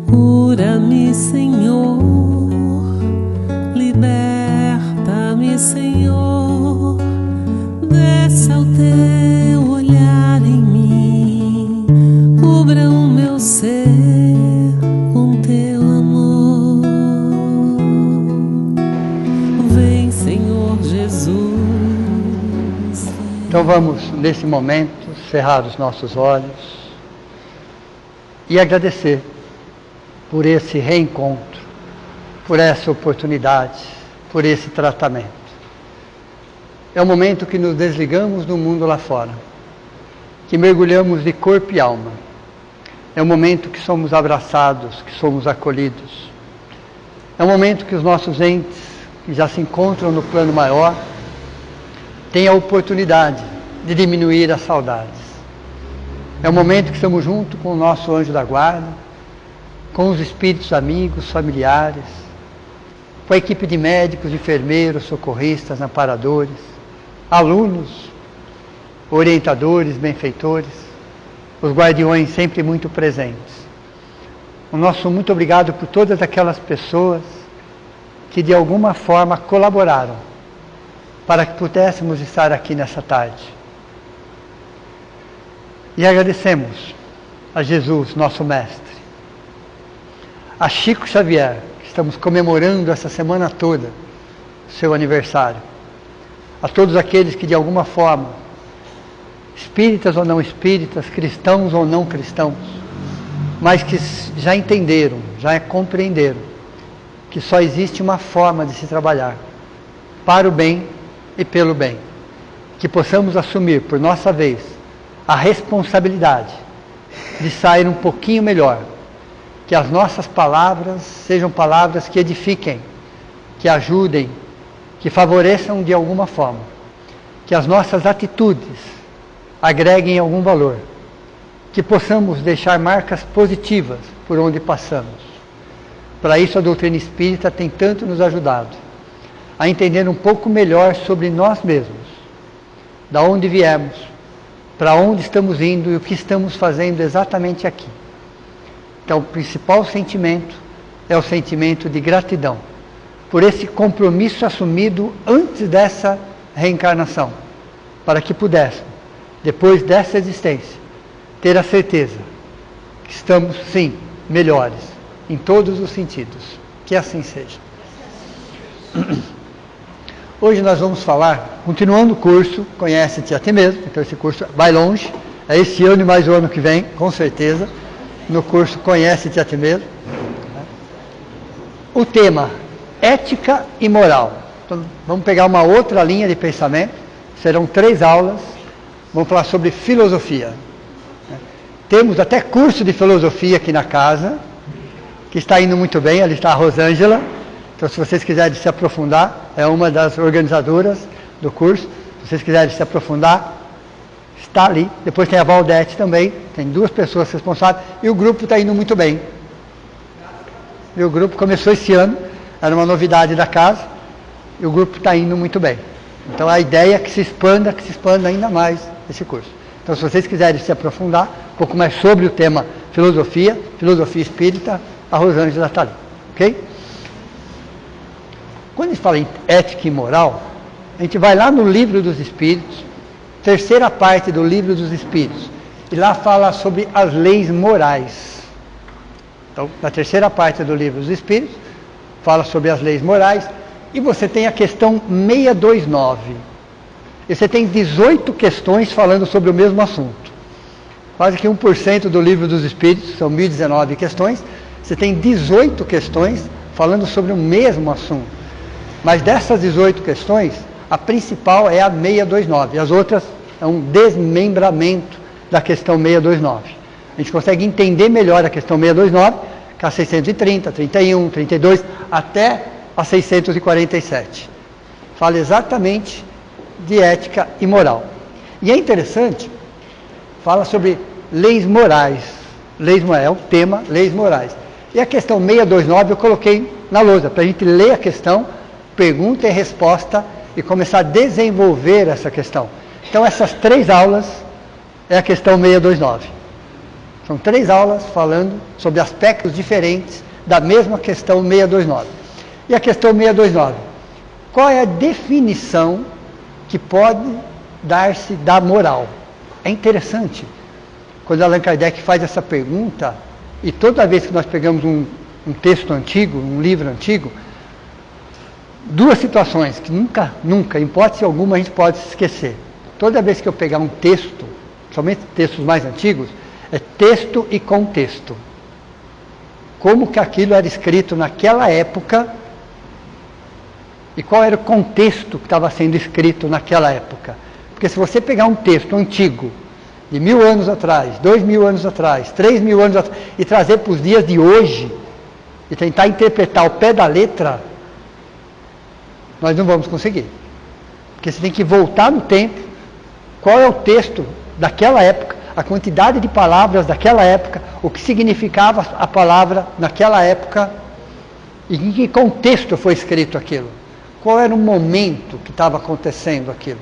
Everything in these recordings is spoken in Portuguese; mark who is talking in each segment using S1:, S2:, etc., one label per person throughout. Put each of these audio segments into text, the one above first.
S1: Cura-me, Senhor, liberta-me, Senhor, desça o teu olhar em mim, cubra o meu ser com teu amor. Vem, Senhor Jesus.
S2: Então vamos, nesse momento, cerrar os nossos olhos e agradecer por esse reencontro, por essa oportunidade, por esse tratamento. É o momento que nos desligamos do mundo lá fora, que mergulhamos de corpo e alma. É o momento que somos abraçados, que somos acolhidos. É o momento que os nossos entes, que já se encontram no plano maior, têm a oportunidade de diminuir as saudades. É o momento que estamos junto com o nosso anjo da guarda, com os espíritos amigos, familiares, com a equipe de médicos, enfermeiros, socorristas, amparadores, alunos, orientadores, benfeitores, os guardiões sempre muito presentes. O nosso muito obrigado por todas aquelas pessoas que de alguma forma colaboraram para que pudéssemos estar aqui nessa tarde. E agradecemos a Jesus, nosso Mestre, a Chico Xavier, que estamos comemorando essa semana toda, seu aniversário, a todos aqueles que de alguma forma, espíritas ou não espíritas, cristãos ou não cristãos, mas que já entenderam, já compreenderam que só existe uma forma de se trabalhar, para o bem e pelo bem, que possamos assumir por nossa vez a responsabilidade de sair um pouquinho melhor, que as nossas palavras sejam palavras que edifiquem, que ajudem, que favoreçam de alguma forma, que as nossas atitudes agreguem algum valor, que possamos deixar marcas positivas por onde passamos. Para isso a doutrina espírita tem tanto nos ajudado a entender um pouco melhor sobre nós mesmos, da onde viemos, para onde estamos indo e o que estamos fazendo exatamente aqui. Então, o principal sentimento é o sentimento de gratidão por esse compromisso assumido antes dessa reencarnação, para que pudéssemos, depois dessa existência, ter a certeza que estamos, sim, melhores, em todos os sentidos. Que assim seja. Hoje nós vamos falar, continuando o curso, Conhece-te a Ti Mesmo. Então esse curso vai longe, é esse ano e mais o ano que vem, com certeza, no curso Conhece-te a Ti Mesmo. O tema, ética e moral. Então, vamos pegar uma outra linha de pensamento, serão 3 aulas, vamos falar sobre filosofia. Temos até curso de filosofia aqui na casa, que está indo muito bem, ali está a Rosângela. Então, se vocês quiserem se aprofundar, é uma das organizadoras do curso. Se vocês quiserem se aprofundar, está ali. Depois tem a Valdete também, tem 2 pessoas responsáveis. E o grupo está indo muito bem. E o grupo começou esse ano, era uma novidade da casa, e o grupo está indo muito bem. Então, a ideia é que se expanda ainda mais esse curso. Então, se vocês quiserem se aprofundar um pouco mais sobre o tema filosofia espírita, a Rosângela está ali. Ok? Quando a gente fala em ética e moral, a gente vai lá no Livro dos Espíritos, terceira parte do Livro dos Espíritos, e lá fala sobre as leis morais. Então, na terceira parte do Livro dos Espíritos, fala sobre as leis morais, e você tem a questão 629. E você tem 18 questões falando sobre o mesmo assunto. Quase que 1% do Livro dos Espíritos, são 1019 questões, você tem 18 questões falando sobre o mesmo assunto. Mas dessas 18 questões, a principal é a 629. As outras é um desmembramento da questão 629. A gente consegue entender melhor a questão 629, que é a 630, 31, 32, até a 647. Fala exatamente de ética e moral. E é interessante, fala sobre leis morais. Leis morais, é o tema, leis morais. E a questão 629 eu coloquei na lousa, para a gente ler a questão, pergunta e resposta, e começar a desenvolver essa questão. Então essas 3 aulas é a questão 629. São 3 aulas falando sobre aspectos diferentes da mesma questão 629. E a questão 629, qual é a definição que pode dar-se da moral? É interessante, quando Allan Kardec faz essa pergunta, e toda vez que nós pegamos um texto antigo, um livro antigo, 2 situações que nunca, em hipótese alguma, a gente pode se esquecer. Toda vez que eu pegar um texto, somente textos mais antigos, é texto e contexto. Como que aquilo era escrito naquela época e qual era o contexto que estava sendo escrito naquela época. Porque se você pegar um texto antigo, de 1000 anos atrás, 2000 anos atrás, 3000 anos atrás, e trazer para os dias de hoje, e tentar interpretar ao pé da letra, nós não vamos conseguir. Porque você tem que voltar no tempo, qual é o texto daquela época, a quantidade de palavras daquela época, o que significava a palavra naquela época, e em que contexto foi escrito aquilo. Qual era o momento que estava acontecendo aquilo.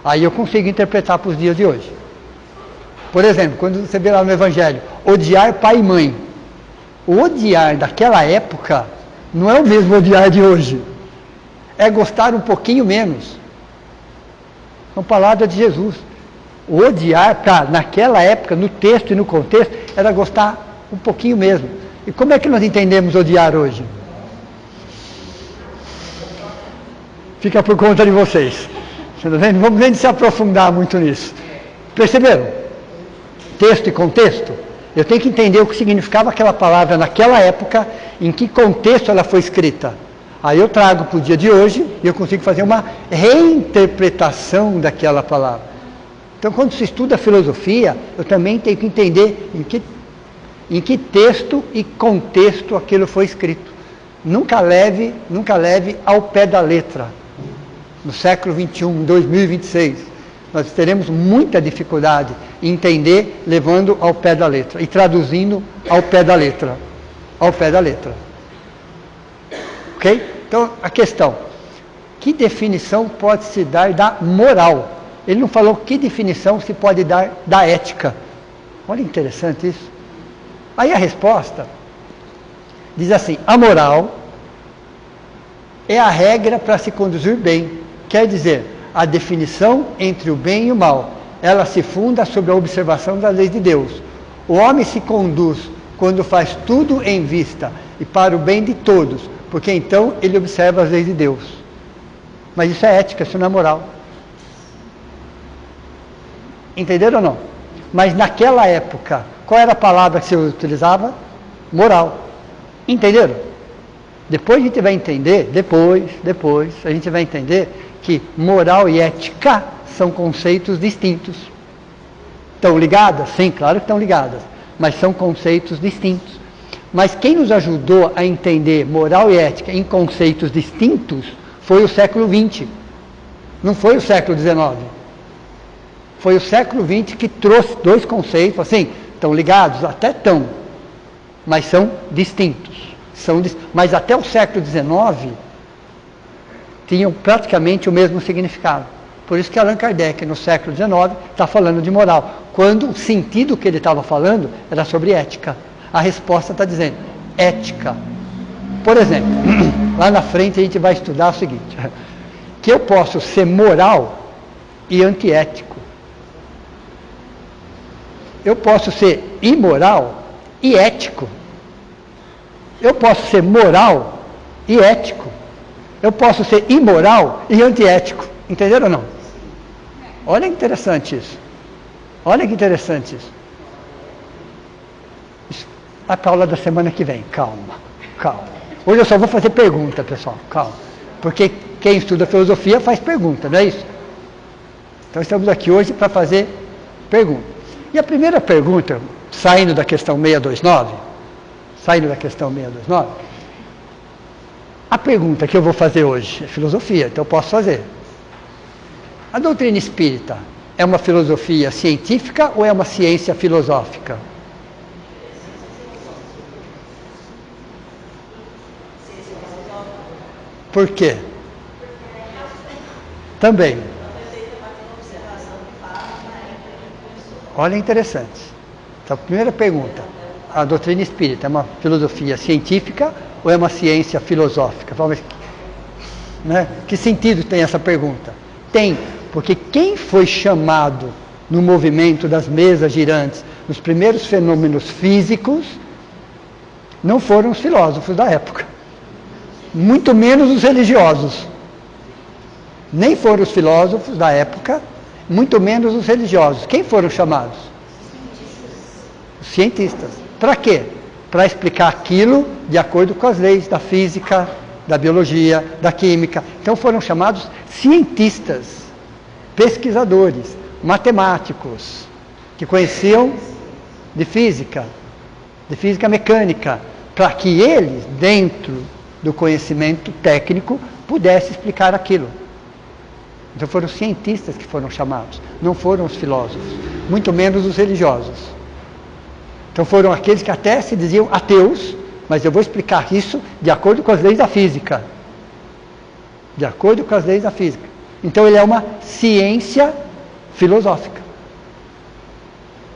S2: Aí eu consigo interpretar para os dias de hoje. Por exemplo, quando você vê lá no Evangelho, odiar pai e mãe. O odiar daquela época não é o mesmo odiar de hoje. É gostar um pouquinho menos. São palavras de Jesus. O odiar, naquela época, no texto e no contexto, era gostar um pouquinho mesmo. E como é que nós entendemos odiar hoje? Fica por conta de vocês. Não vamos nem se aprofundar muito nisso. Perceberam? Texto e contexto. Eu tenho que entender o que significava aquela palavra naquela época, em que contexto ela foi escrita. Aí eu trago para o dia de hoje e eu consigo fazer uma reinterpretação daquela palavra. Então, quando se estuda filosofia, eu também tenho que entender em que texto e contexto aquilo foi escrito. Nunca leve ao pé da letra. No século XXI, em 2026, nós teremos muita dificuldade em entender levando ao pé da letra e traduzindo ao pé da letra. Ao pé da letra. Ok? Então, a questão, que definição pode se dar da moral? Ele não falou que definição se pode dar da ética. Olha, interessante isso. Aí a resposta diz assim, a moral é a regra para se conduzir bem. Quer dizer, a definição entre o bem e o mal, ela se funda sobre a observação das leis de Deus. O homem se conduz quando faz tudo em vista e para o bem de todos, porque então ele observa as leis de Deus. Mas isso é ética, isso não é moral. Entenderam ou não? Mas naquela época, qual era a palavra que se utilizava? Moral. Entenderam? Depois a gente vai entender, depois a gente vai entender que moral e ética são conceitos distintos. Estão ligadas? Sim, claro que estão ligadas, mas são conceitos distintos. Mas quem nos ajudou a entender moral e ética em conceitos distintos foi o século XX, não foi o século XIX. Foi o século XX que trouxe 2 conceitos, assim, estão ligados? Até estão, mas são distintos. Mas até o século XIX, tinham praticamente o mesmo significado. Por isso que Allan Kardec, no século XIX, está falando de moral, quando o sentido que ele estava falando era sobre ética. A resposta está dizendo, ética. Por exemplo, lá na frente a gente vai estudar o seguinte, que eu posso ser moral e antiético. Eu posso ser imoral e ético. Eu posso ser moral e ético. Eu posso ser imoral e antiético. Entenderam ou não? Olha que interessante isso. Olha que interessante isso. A aula da semana que vem. Calma. Hoje eu só vou fazer pergunta, pessoal. Calma. Porque quem estuda filosofia faz pergunta, não é isso? Então estamos aqui hoje para fazer pergunta. E a primeira pergunta, saindo da questão 629, a pergunta que eu vou fazer hoje é filosofia, então eu posso fazer. A doutrina espírita é uma filosofia científica ou é uma ciência filosófica? Por quê? Também. Olha, interessante. Então, primeira pergunta. A doutrina espírita é uma filosofia científica ou é uma ciência filosófica? Vamos, né? Que sentido tem essa pergunta? Tem, porque quem foi chamado no movimento das mesas girantes, nos primeiros fenômenos físicos, não foram os filósofos da época. Muito menos os religiosos. Nem foram os filósofos da época, muito menos os religiosos. Quem foram chamados? Os cientistas. Para quê? Para explicar aquilo de acordo com as leis da física, da biologia, da química. Então foram chamados cientistas, pesquisadores, matemáticos, que conheciam de física mecânica, para que eles, dentro do conhecimento técnico, pudessem explicar aquilo. Então foram os cientistas que foram chamados, não foram os filósofos, muito menos os religiosos. Então foram aqueles que até se diziam ateus, mas eu vou explicar isso de acordo com as leis da física. De acordo com as leis da física. Então ele é uma ciência filosófica.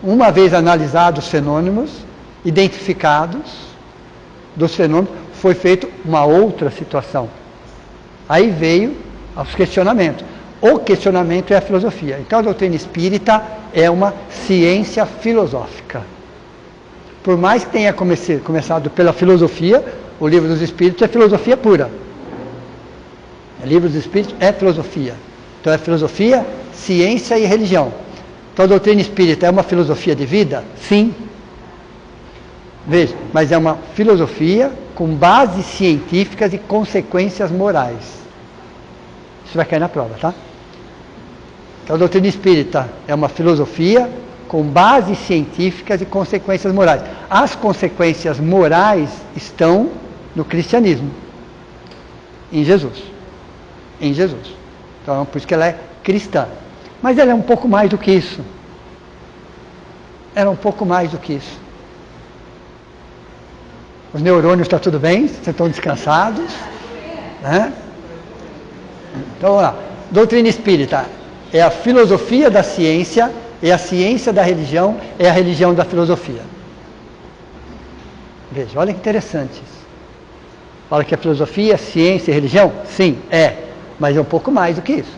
S2: Uma vez analisados os fenômenos, identificados dos fenômenos, foi feita uma outra situação. Aí veio os questionamentos. O questionamento é a filosofia. Então a doutrina espírita é uma ciência filosófica. Por mais que tenha começado pela filosofia, o Livro dos Espíritos é filosofia pura. O Livro dos Espíritos é filosofia. Então é filosofia, ciência e religião. Então a doutrina espírita é uma filosofia de vida? Sim. Veja, mas é uma filosofia com bases científicas e consequências morais. Isso vai cair na prova, tá? Então a doutrina espírita é uma filosofia com bases científicas e consequências morais. As consequências morais estão no cristianismo, em Jesus. Em Jesus. Então, por isso que ela é cristã. Mas ela é um pouco mais do que isso. Ela é um pouco mais do que isso. Os neurônios estão tudo bem? Vocês estão descansados? Né? Então, vamos lá. Doutrina espírita é a filosofia da ciência, é a ciência da religião, é a religião da filosofia. Veja, olha que interessante isso. Fala que a filosofia é ciência e religião? Sim, é. Mas é um pouco mais do que isso.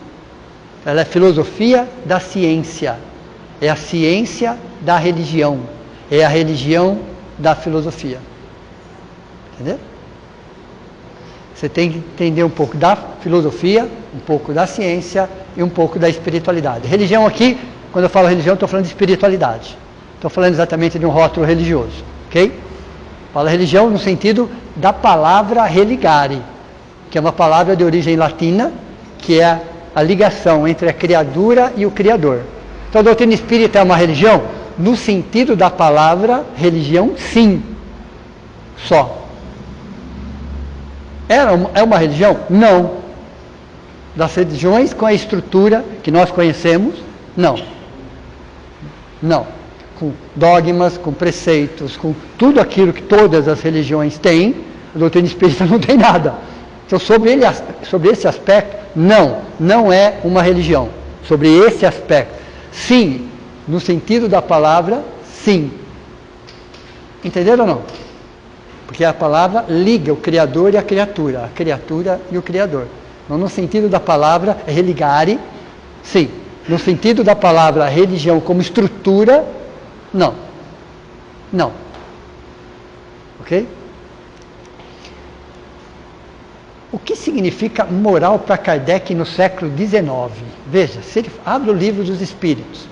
S2: Ela é filosofia da ciência. É a ciência da religião. É a religião da filosofia. Entendeu? Você tem que entender um pouco da filosofia, um pouco da ciência e um pouco da espiritualidade. Religião aqui, quando eu falo religião, estou falando de espiritualidade. Estou falando exatamente de um rótulo religioso. Ok? Fala religião no sentido da palavra religare, que é uma palavra de origem latina, que é a ligação entre a criatura e o Criador. Então a doutrina espírita é uma religião? No sentido da palavra religião, sim. Só. É uma religião? Não. Das religiões com a estrutura que nós conhecemos? Não. Não. Com dogmas, com preceitos, com tudo aquilo que todas as religiões têm, a doutrina espírita não tem nada. Então, sobre esse aspecto, não é uma religião. Sobre esse aspecto, sim, no sentido da palavra, sim. Entenderam ou não? Porque a palavra liga o Criador e a criatura e o Criador. Não no sentido da palavra religare, sim. No sentido da palavra religião como estrutura, não. Não. Ok? O que significa moral para Kardec no século XIX? Veja, se ele abre o Livro dos Espíritos,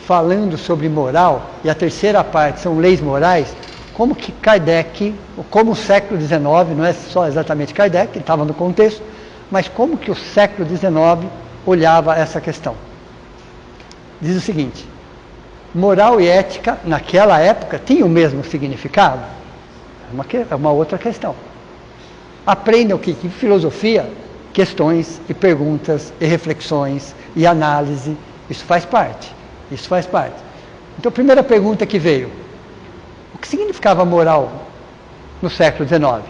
S2: falando sobre moral, e a terceira parte são leis morais, como que Kardec, como o século XIX, não é só exatamente Kardec, ele estava no contexto, mas como que o século XIX olhava essa questão? Diz o seguinte: moral e ética, naquela época, tinham o mesmo significado? É uma outra questão. Aprendam que em filosofia, questões e perguntas e reflexões e análise, isso faz parte. Isso faz parte. Então, a primeira pergunta que veio: o que significava moral no século XIX?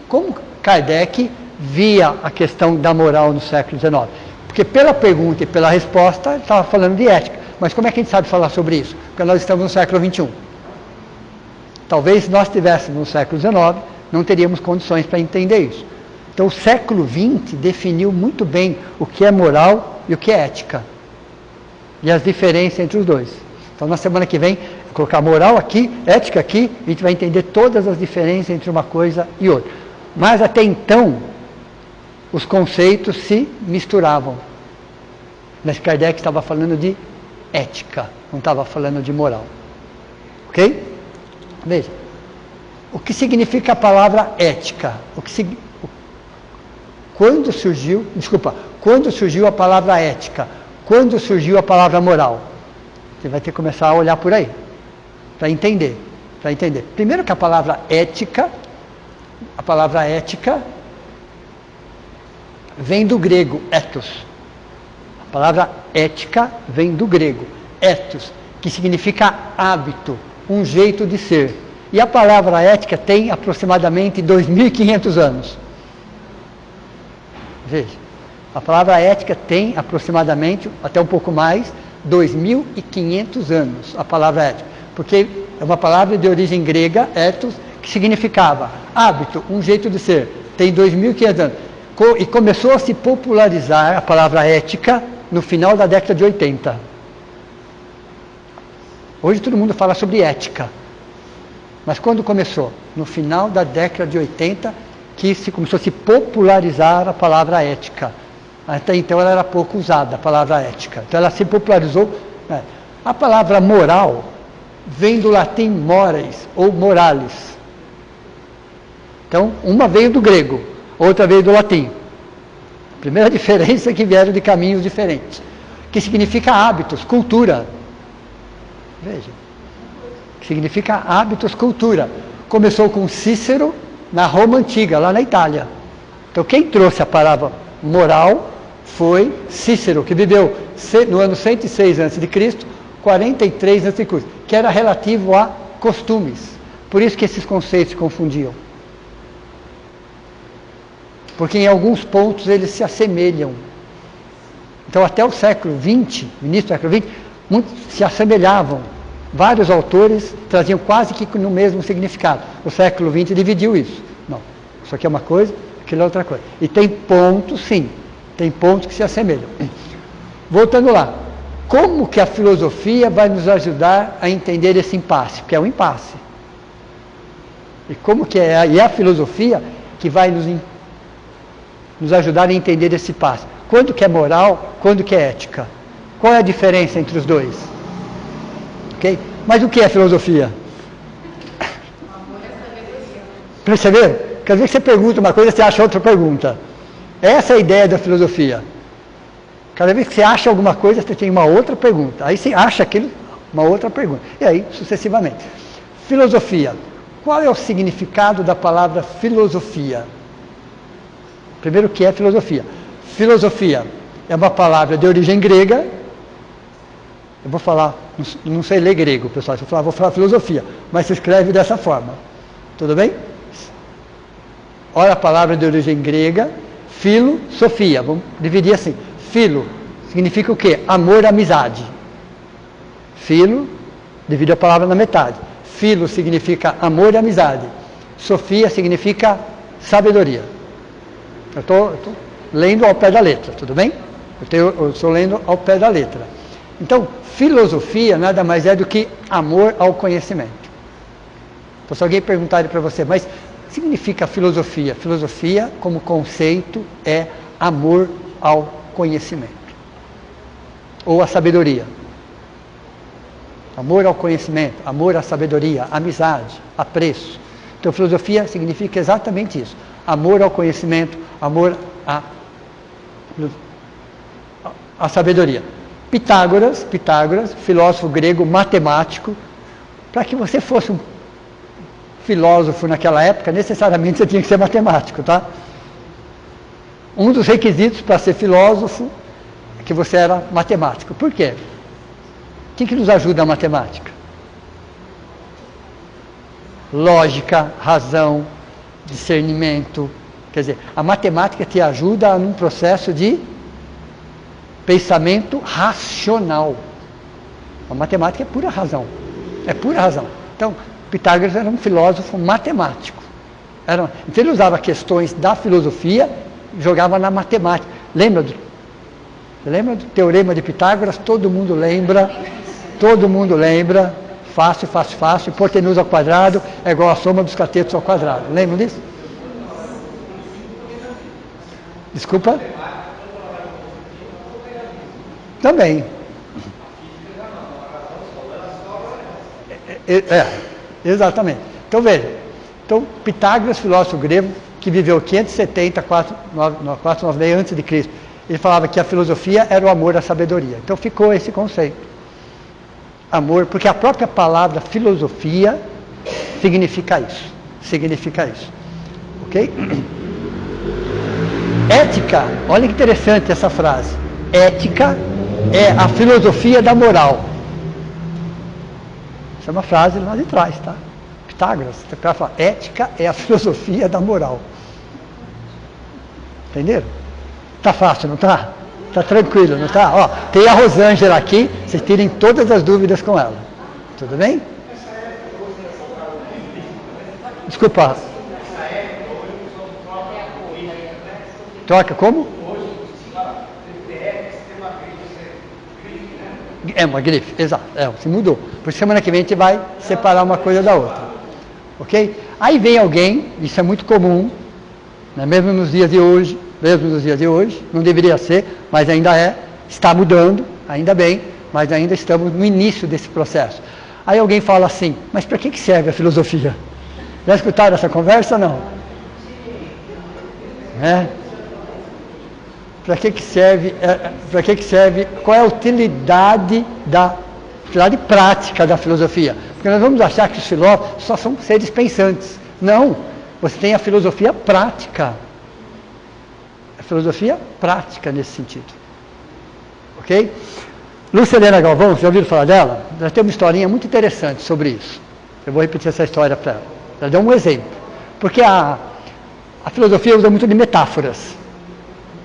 S2: Como Kardec via a questão da moral no século XIX. Porque pela pergunta e pela resposta, ele estava falando de ética. Mas como é que a gente sabe falar sobre isso? Porque nós estamos no século XXI. Talvez se nós estivéssemos no século XIX, não teríamos condições para entender isso. Então o século XX definiu muito bem o que é moral e o que é ética. E as diferenças entre os dois. Então na semana que vem, vou colocar moral aqui, ética aqui, e a gente vai entender todas as diferenças entre uma coisa e outra. Mas até então, os conceitos se misturavam. Mas Kardec estava falando de ética, não estava falando de moral. Ok? Veja. O que significa a palavra ética? Quando surgiu a palavra ética? Quando surgiu a palavra moral? Você vai ter que começar a olhar por aí, para entender. Primeiro que a palavra ética vem do grego, ethos. A palavra ética vem do grego, ethos, que significa hábito, um jeito de ser. E a palavra ética tem aproximadamente 2.500 anos. Veja, a palavra ética tem aproximadamente, até um pouco mais, 2.500 anos, a palavra ética. Porque é uma palavra de origem grega, ethos, que significava hábito, um jeito de ser. Tem 2.500 anos. E começou a se popularizar a palavra ética no final da década de 80. Hoje todo mundo fala sobre ética. Mas quando começou? No final da década de 80, que começou a se popularizar a palavra ética. Até então ela era pouco usada, a palavra ética. Então ela se popularizou. A palavra moral vem do latim mores, ou morales. Então, uma veio do grego, outra veio do latim. A primeira diferença é que vieram de caminhos diferentes. Que significa hábitos, cultura. Veja. Que significa hábitos, cultura. Começou com Cícero na Roma Antiga, lá na Itália. Então quem trouxe a palavra moral foi Cícero, que viveu no ano 106 a.C., 43 a.C., que era relativo a costumes. Por isso que esses conceitos se confundiam. Porque em alguns pontos eles se assemelham. Então até o século XX, no início do século XX, muitos se assemelhavam. Vários autores traziam quase que no mesmo significado. O século XX dividiu isso. Não, isso aqui é uma coisa, aquilo é outra coisa. E tem pontos, sim, tem pontos que se assemelham. Voltando lá, como que a filosofia vai nos ajudar a entender esse impasse? Porque é um impasse. E como que é a filosofia que vai nos ajudar a entender esse impasse? Quando que é moral, quando que é ética? Qual é a diferença entre os dois? Okay? Mas o que é filosofia? Perceberam? Quer dizer que você pergunta uma coisa, você acha outra pergunta. Essa é a ideia da filosofia. Cada vez que você acha alguma coisa, você tem uma outra pergunta. Aí você acha aquilo, uma outra pergunta. E aí, sucessivamente. Filosofia. Qual é o significado da palavra filosofia? Primeiro, o que é filosofia? Filosofia é uma palavra de origem grega. Eu vou falar, não sei ler grego, pessoal. Vou falar filosofia, mas se escreve dessa forma. Tudo bem? Olha a palavra de origem grega, filosofia. Vamos dividir assim. Filo significa o quê? Amor, amizade. Filo, divide a palavra na metade. Filo significa amor e amizade. Sofia significa sabedoria. Eu estou lendo ao pé da letra, tudo bem? Eu estou lendo ao pé da letra. Então, filosofia nada mais é do que amor ao conhecimento. Então, se alguém perguntar para você, mas significa filosofia? Filosofia, como conceito, é amor ao conhecimento. Ou a sabedoria. Amor ao conhecimento, amor à sabedoria, amizade, apreço. Então, filosofia significa exatamente isso. Amor ao conhecimento, amor à sabedoria. Pitágoras, filósofo grego, matemático. Para que você fosse um filósofo naquela época, necessariamente você tinha que ser matemático, tá? Um dos requisitos para ser filósofo é que você era matemático. Por quê? O que nos ajuda a matemática? Lógica, razão, discernimento, Quer dizer, a matemática te ajuda num processo de pensamento racional. A matemática é pura razão. É pura razão. Então, Pitágoras era um filósofo matemático. Então ele usava questões da filosofia e jogava na matemática. Você lembra do teorema de Pitágoras? Todo mundo lembra. Todo mundo lembra. Fácil, fácil, fácil. Hipotenusa ao quadrado é igual a soma dos catetos ao quadrado. Lembram disso? Desculpa? Também. Exatamente. Então veja. Então, Pitágoras, filósofo grego, que viveu 570, 496 a.C., ele falava que a filosofia era o amor à sabedoria. Então ficou esse conceito. Amor, porque a própria palavra filosofia significa isso. Significa isso. Ok? Ética, olha que interessante essa frase. Ética é a filosofia da moral. Essa é uma frase lá de trás, tá? Pitágoras, o cara fala, ética é a filosofia da moral. Entenderam? Tá fácil, não tá? Tá tranquilo, não tá? Ó, tem a Rosângela aqui, vocês tirem todas as dúvidas com ela. Tudo bem? Desculpa. Troca como? É uma grife, exato. Se mudou. Por isso semana que vem a gente vai separar uma coisa da outra. Ok? Aí vem alguém, isso é muito comum, né, mesmo nos dias de hoje, não deveria ser, mas ainda está mudando, ainda bem, mas ainda estamos no início desse processo. Aí alguém fala assim, mas para que serve a filosofia? Já escutaram essa conversa? Não? Para que serve? Qual é a utilidade prática da filosofia? Porque nós vamos achar que os filósofos só são seres pensantes. Não, você tem a filosofia prática. A filosofia prática nesse sentido. Ok? Lúcia Helena Galvão, vocês já ouviram falar dela? Ela tem uma historinha muito interessante sobre isso. Eu vou repetir essa história para ela. Ela deu um exemplo. Porque a filosofia usa muito de metáforas,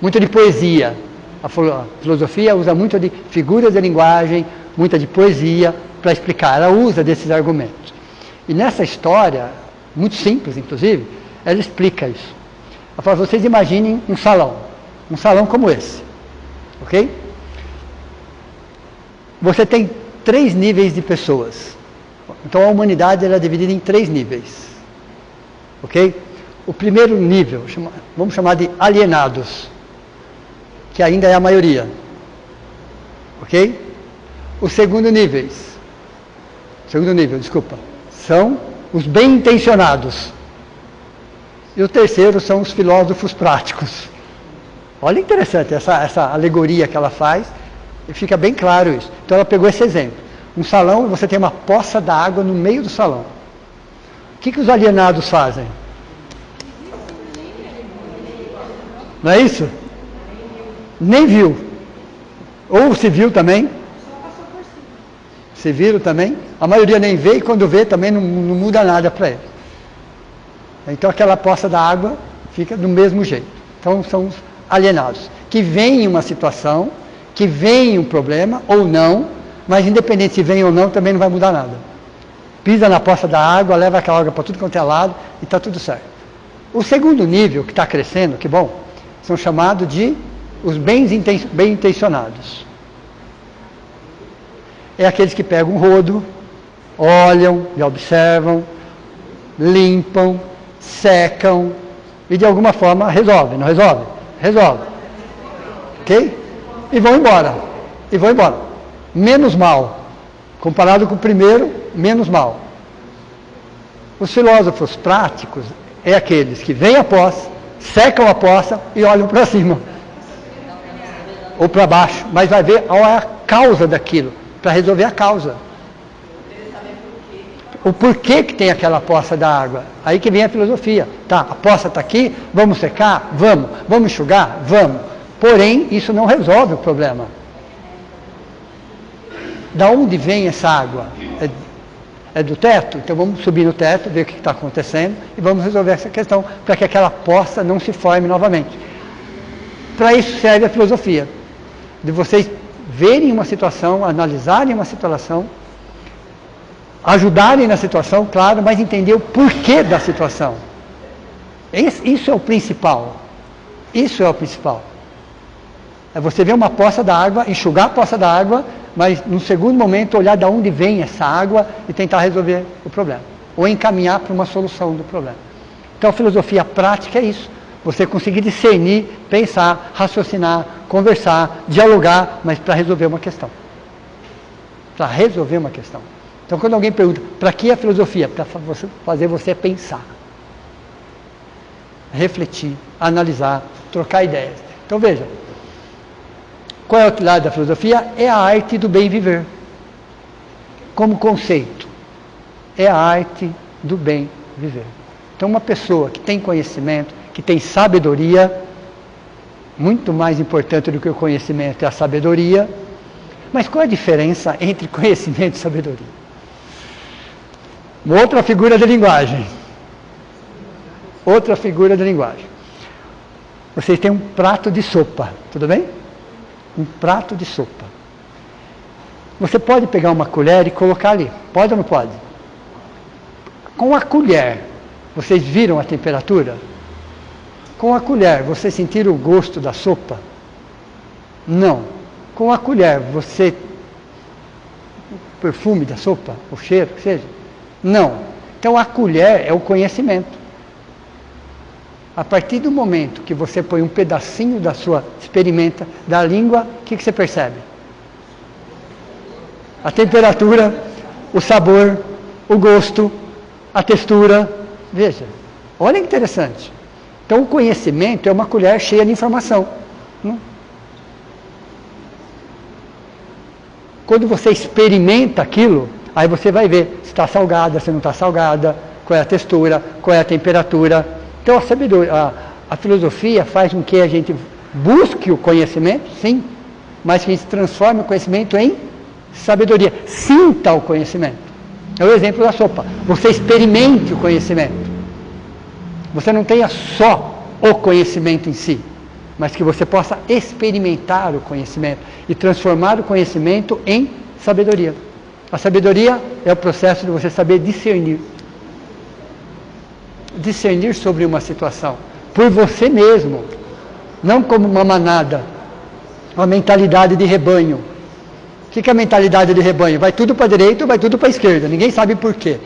S2: muito de poesia. A filosofia usa muito de figuras de linguagem, muita de poesia para explicar. Ela usa desses argumentos. E nessa história, muito simples inclusive, ela explica isso. Ela fala, vocês imaginem um salão como esse. Ok? Você tem 3 níveis de pessoas. Então a humanidade ela é dividida em 3 níveis. Ok? O primeiro nível, vamos chamar de alienados, que ainda é a maioria. Ok? O segundo nível, são os bem-intencionados. E o terceiro são os filósofos práticos. Olha interessante essa alegoria que ela faz, e fica bem claro isso. Então ela pegou esse exemplo. Um salão, você tem uma poça d'água no meio do salão. O que os alienados fazem? Não é isso? Nem viu. Ou se viu também. Se viram também. A maioria nem vê e quando vê também não muda nada para ele. Então aquela poça d'água fica do mesmo jeito. Então são os alienados. Que vem uma situação, que vem um problema ou não, mas independente se vem ou não, também não vai mudar nada. Pisa na poça da água, leva aquela água para tudo quanto é lado e está tudo certo. O segundo nível, que está crescendo, que bom, são chamados de os bem-intencionados. É aqueles que pegam um rodo, olham e observam, limpam, secam e de alguma forma resolvem, não resolve? Resolve. Ok? E vão embora. Menos mal. Comparado com o primeiro, menos mal. Os filósofos práticos é aqueles que veem a poça, secam a poça e olham para cima. Ou para baixo. Mas vai ver qual é a causa daquilo, para resolver a causa. O porquê que tem aquela poça da água. Aí que vem a filosofia. Tá, a poça está aqui, vamos secar? Vamos. Vamos enxugar? Vamos. Porém, isso não resolve o problema. Da onde vem essa água? é do teto, então vamos subir no teto, ver o que está acontecendo e vamos resolver essa questão para que aquela poça não se forme novamente. Para isso serve a filosofia, de vocês verem uma situação, analisarem uma situação, ajudarem na situação, claro, mas entender o porquê da situação. Isso é o principal. Isso é o principal. É você ver uma poça d'água, enxugar a poça d'água, mas no segundo momento olhar de onde vem essa água e tentar resolver o problema. Ou encaminhar para uma solução do problema. Então a filosofia prática é isso. Você conseguir discernir, pensar, raciocinar, conversar, dialogar, mas para resolver uma questão. Para resolver uma questão. Então quando alguém pergunta, para que a filosofia? Para fazer você pensar. Refletir, analisar, trocar ideias. Então veja, qual é a utilidade da filosofia? É a arte do bem viver. Como conceito, é a arte do bem viver. Então uma pessoa que tem conhecimento, que tem sabedoria, muito mais importante do que o conhecimento é a sabedoria. Mas qual é a diferença entre conhecimento e sabedoria? Uma outra figura de linguagem. Outra figura de linguagem. Vocês têm um prato de sopa, tudo bem? Um prato de sopa. Você pode pegar uma colher e colocar ali. Pode ou não pode? Com a colher, vocês viram a temperatura? Com a colher, vocês sentiram o gosto da sopa? Não. Com a colher, você... o perfume da sopa, o cheiro, que seja? Não. Então a colher é o conhecimento. A partir do momento que você põe um pedacinho da sua, experimenta, da língua, o que você percebe? A temperatura, o sabor, o gosto, a textura. Veja, olha que interessante. Então o conhecimento é uma colher cheia de informação. Quando você experimenta aquilo, aí você vai ver se está salgada, se não está salgada, qual é a textura, qual é a temperatura. Então a sabedoria, a filosofia faz com que a gente busque o conhecimento, sim, mas que a gente transforme o conhecimento em sabedoria. Sinta o conhecimento. É o exemplo da sopa. Você experimente o conhecimento. Você não tenha só o conhecimento em si, mas que você possa experimentar o conhecimento e transformar o conhecimento em sabedoria. A sabedoria é o processo de você saber discernir. Discernir sobre uma situação, por você mesmo, não como uma manada, uma mentalidade de rebanho. O que é a mentalidade de rebanho? Vai tudo para a direita ou vai tudo para a esquerda, ninguém sabe por quê.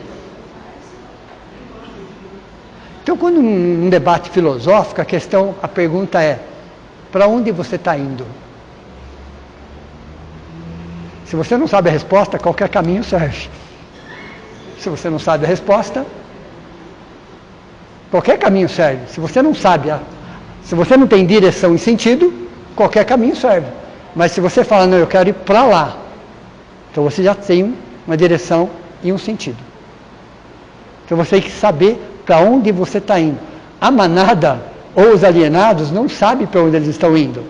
S2: Então, quando um debate filosófico, a pergunta é, para onde você está indo? Se você não sabe a resposta, qualquer caminho serve. Se você não sabe a resposta, qualquer caminho serve. Se você não sabe, se você não tem direção e sentido, qualquer caminho serve. Mas se você fala, não, eu quero ir para lá, então você já tem uma direção e um sentido. Então você tem que saber para onde você está indo. A manada ou os alienados não sabem para onde eles estão indo.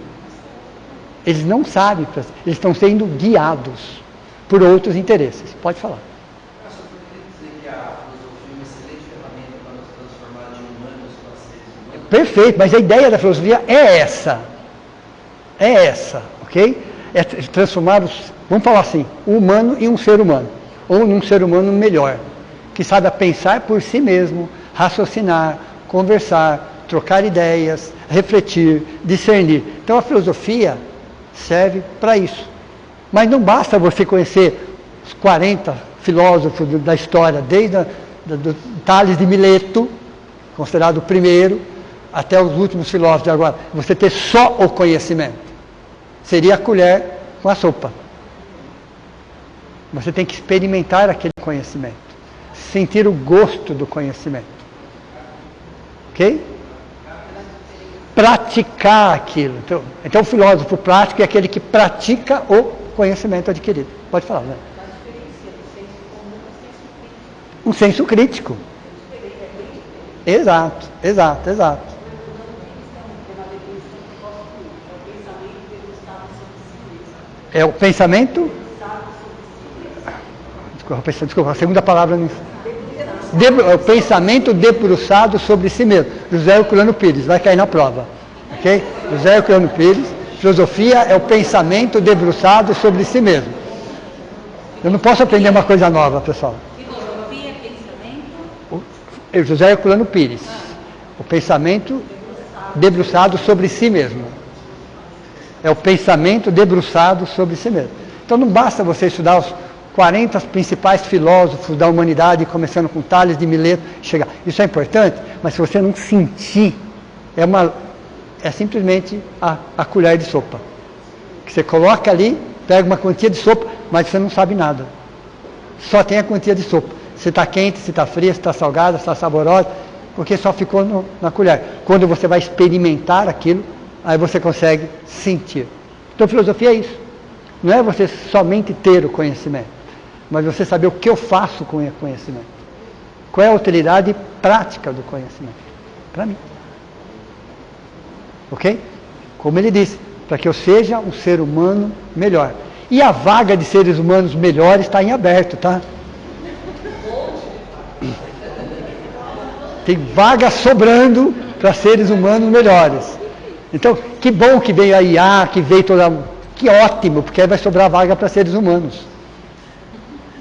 S2: Eles não sabem, eles estão sendo guiados por outros interesses. Pode falar. Perfeito, mas a ideia da filosofia é essa. É essa, ok? É transformar, vamos falar assim, o humano em um ser humano. Ou num ser humano melhor. Que saiba pensar por si mesmo, raciocinar, conversar, trocar ideias, refletir, discernir. Então a filosofia serve para isso. Mas não basta você conhecer os 40 filósofos da história, desde do Tales de Mileto, considerado o primeiro, até os últimos filósofos de agora. Você ter só o conhecimento. Seria a colher com a sopa. Você tem que experimentar aquele conhecimento. Sentir o gosto do conhecimento. Ok? Praticar aquilo. Então o filósofo prático é aquele que pratica o conhecimento adquirido. Pode falar, né? Um senso crítico. Exato, exato, exato. É o pensamento? Desculpa, a segunda palavra. O pensamento debruçado sobre si mesmo. José Herculano Pires, vai cair na prova. Ok? José Herculano Pires, filosofia é o pensamento debruçado sobre si mesmo. Eu não posso aprender uma coisa nova, pessoal.
S3: Filosofia, pensamento?
S2: José Herculano Pires, o pensamento debruçado sobre si mesmo. É o pensamento debruçado sobre si mesmo. Então não basta você estudar os 40 principais filósofos da humanidade, começando com Tales de Mileto, chegar. Isso é importante, mas se você não sentir, é simplesmente a colher de sopa. Que você coloca ali, pega uma quantia de sopa, mas você não sabe nada. Só tem a quantia de sopa. Se está quente, se está fria, se está salgada, se está saborosa, porque só ficou na colher. Quando você vai experimentar aquilo, aí você consegue sentir. Então filosofia é isso. Não é você somente ter o conhecimento, mas você saber o que eu faço com o conhecimento. Qual é a utilidade prática do conhecimento? Para mim. Ok? Como ele disse, para que eu seja um ser humano melhor. E a vaga de seres humanos melhores está em aberto, tá? Tem vaga sobrando para seres humanos melhores. Então, que bom que veio a IA, que veio toda... Que ótimo, porque aí vai sobrar vaga para seres humanos.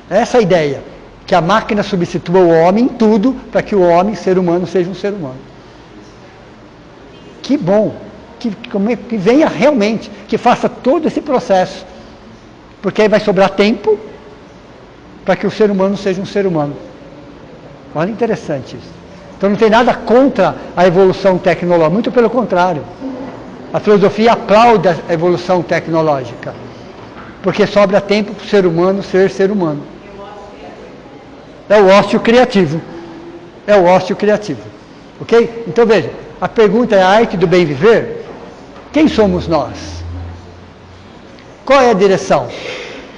S2: Essa é a ideia. Que a máquina substitua o homem em tudo, para que o homem, ser humano, seja um ser humano. Que bom. Que venha realmente, que faça todo esse processo. Porque aí vai sobrar tempo para que o ser humano seja um ser humano. Olha, interessante isso. Então não tem nada contra a evolução tecnológica, muito pelo contrário. A filosofia aplaude a evolução tecnológica, porque sobra tempo para o ser humano ser ser humano. É o ócio criativo. É o ócio criativo. Ok? Então veja, a pergunta é a arte do bem viver? Quem somos nós? Qual é a direção?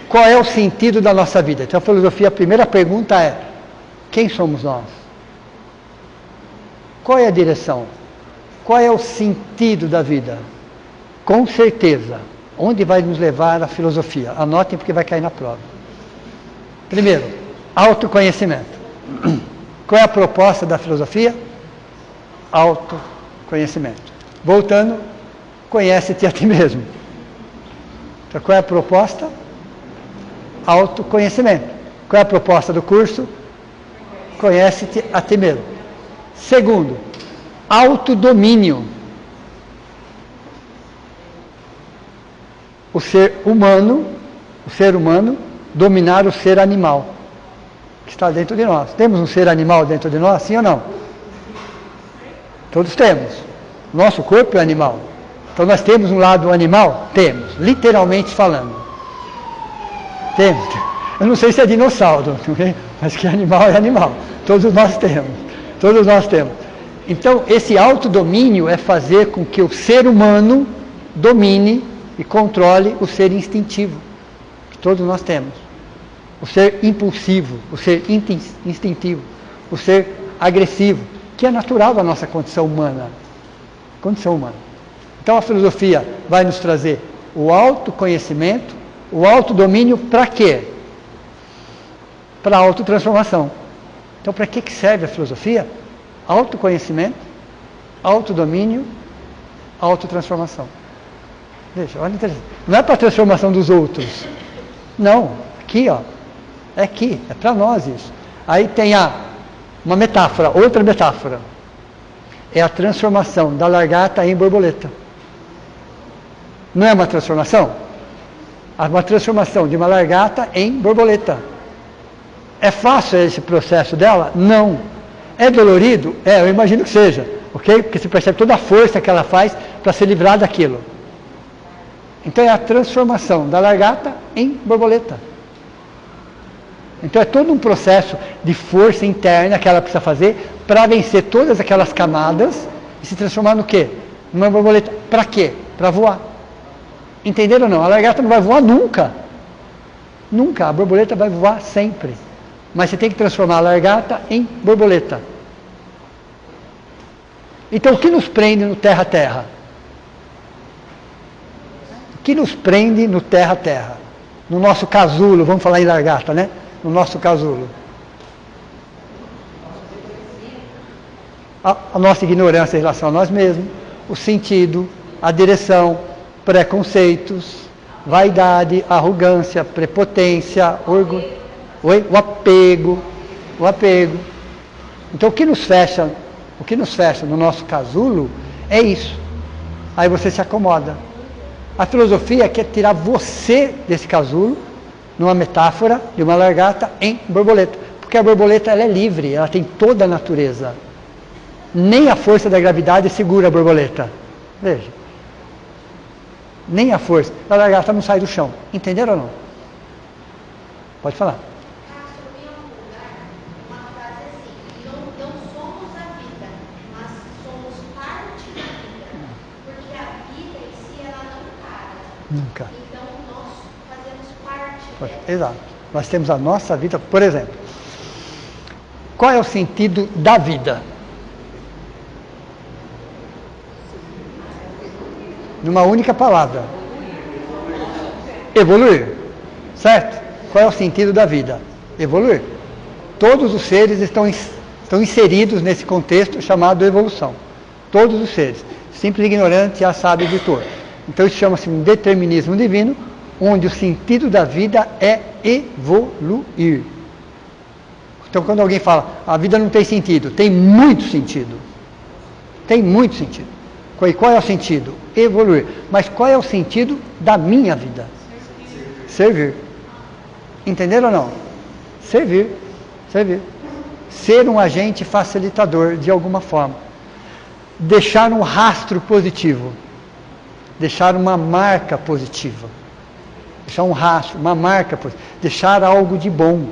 S2: Qual é o sentido da nossa vida? Então a filosofia, a primeira pergunta é: quem somos nós? Qual é a direção? Qual é o sentido da vida? Com certeza, onde vai nos levar a filosofia? Anotem porque vai cair na prova. Primeiro, autoconhecimento. Qual é a proposta da filosofia? Autoconhecimento. Voltando, conhece-te a ti mesmo. Então, qual é a proposta? Autoconhecimento. Qual é a proposta do curso? Conhece-te a ti mesmo. Segundo, autodomínio. O ser humano dominar o ser animal que está dentro de nós. Temos um ser animal dentro de nós, sim ou não? Todos temos. Nosso corpo é animal. Então nós temos um lado animal? Temos, literalmente falando. Temos. Eu não sei se é dinossauro, mas que animal é animal. Todos nós temos. Todos nós temos. Então, esse autodomínio é fazer com que o ser humano domine e controle o ser instintivo, que todos nós temos. O ser impulsivo, o ser instintivo, o ser agressivo, que é natural da nossa condição humana. Então, a filosofia vai nos trazer o autoconhecimento, o autodomínio para quê? Para a autotransformação. Então, para que serve a filosofia? Autoconhecimento, autodomínio, autotransformação. Veja, olha interessante. Não é para a transformação dos outros. Não, aqui, ó. É aqui, é para nós isso. Aí tem uma metáfora, outra metáfora. É a transformação da lagarta em borboleta. Não é uma transformação? É uma transformação de uma lagarta em borboleta. É fácil esse processo dela? Não. É dolorido? É, eu imagino que seja, ok? Porque se percebe toda a força que ela faz para se livrar daquilo. Então é a transformação da lagarta em borboleta. Então é todo um processo de força interna que ela precisa fazer para vencer todas aquelas camadas e se transformar no quê? Numa borboleta. Para quê? Para voar. Entenderam ou não? A lagarta não vai voar nunca. Nunca. A borboleta vai voar sempre. Mas você tem que transformar a lagarta em borboleta. Então, o que nos prende no terra-terra? O que nos prende no terra-terra? No nosso casulo, vamos falar em lagarta, né? no nosso casulo? A nossa ignorância em relação a nós mesmos, o sentido, a direção, preconceitos, vaidade, arrogância, prepotência, orgulho, o apego. Então o que nos fecha no nosso casulo é isso. Aí você se acomoda. A filosofia quer tirar você desse casulo, numa metáfora de uma lagarta em borboleta. Porque a borboleta ela é livre, ela tem toda a natureza. Nem a força da gravidade segura a borboleta. Veja. Nem a força. A lagarta não sai do chão. Entenderam ou não? Pode falar. Nunca.
S4: Então nós fazemos parte dela.
S2: Exato. Nós temos a nossa vida, por exemplo. Qual é o sentido da vida? Numa única palavra. Evoluir. Certo? Qual é o sentido da vida? Evoluir. Todos os seres estão inseridos nesse contexto chamado evolução. Todos os seres. Simples, ignorante, já sábio, editor. Então isso chama-se um determinismo divino, onde o sentido da vida é evoluir. Então quando alguém fala, a vida não tem sentido, tem muito sentido. Tem muito sentido. Qual é o sentido? Evoluir. Mas qual é o sentido da minha vida? Servir. Entenderam ou não? Servir. Ser um agente facilitador de alguma forma. Deixar um rastro positivo. Deixar uma marca positiva. Deixar um rastro, uma marca positiva. Deixar algo de bom.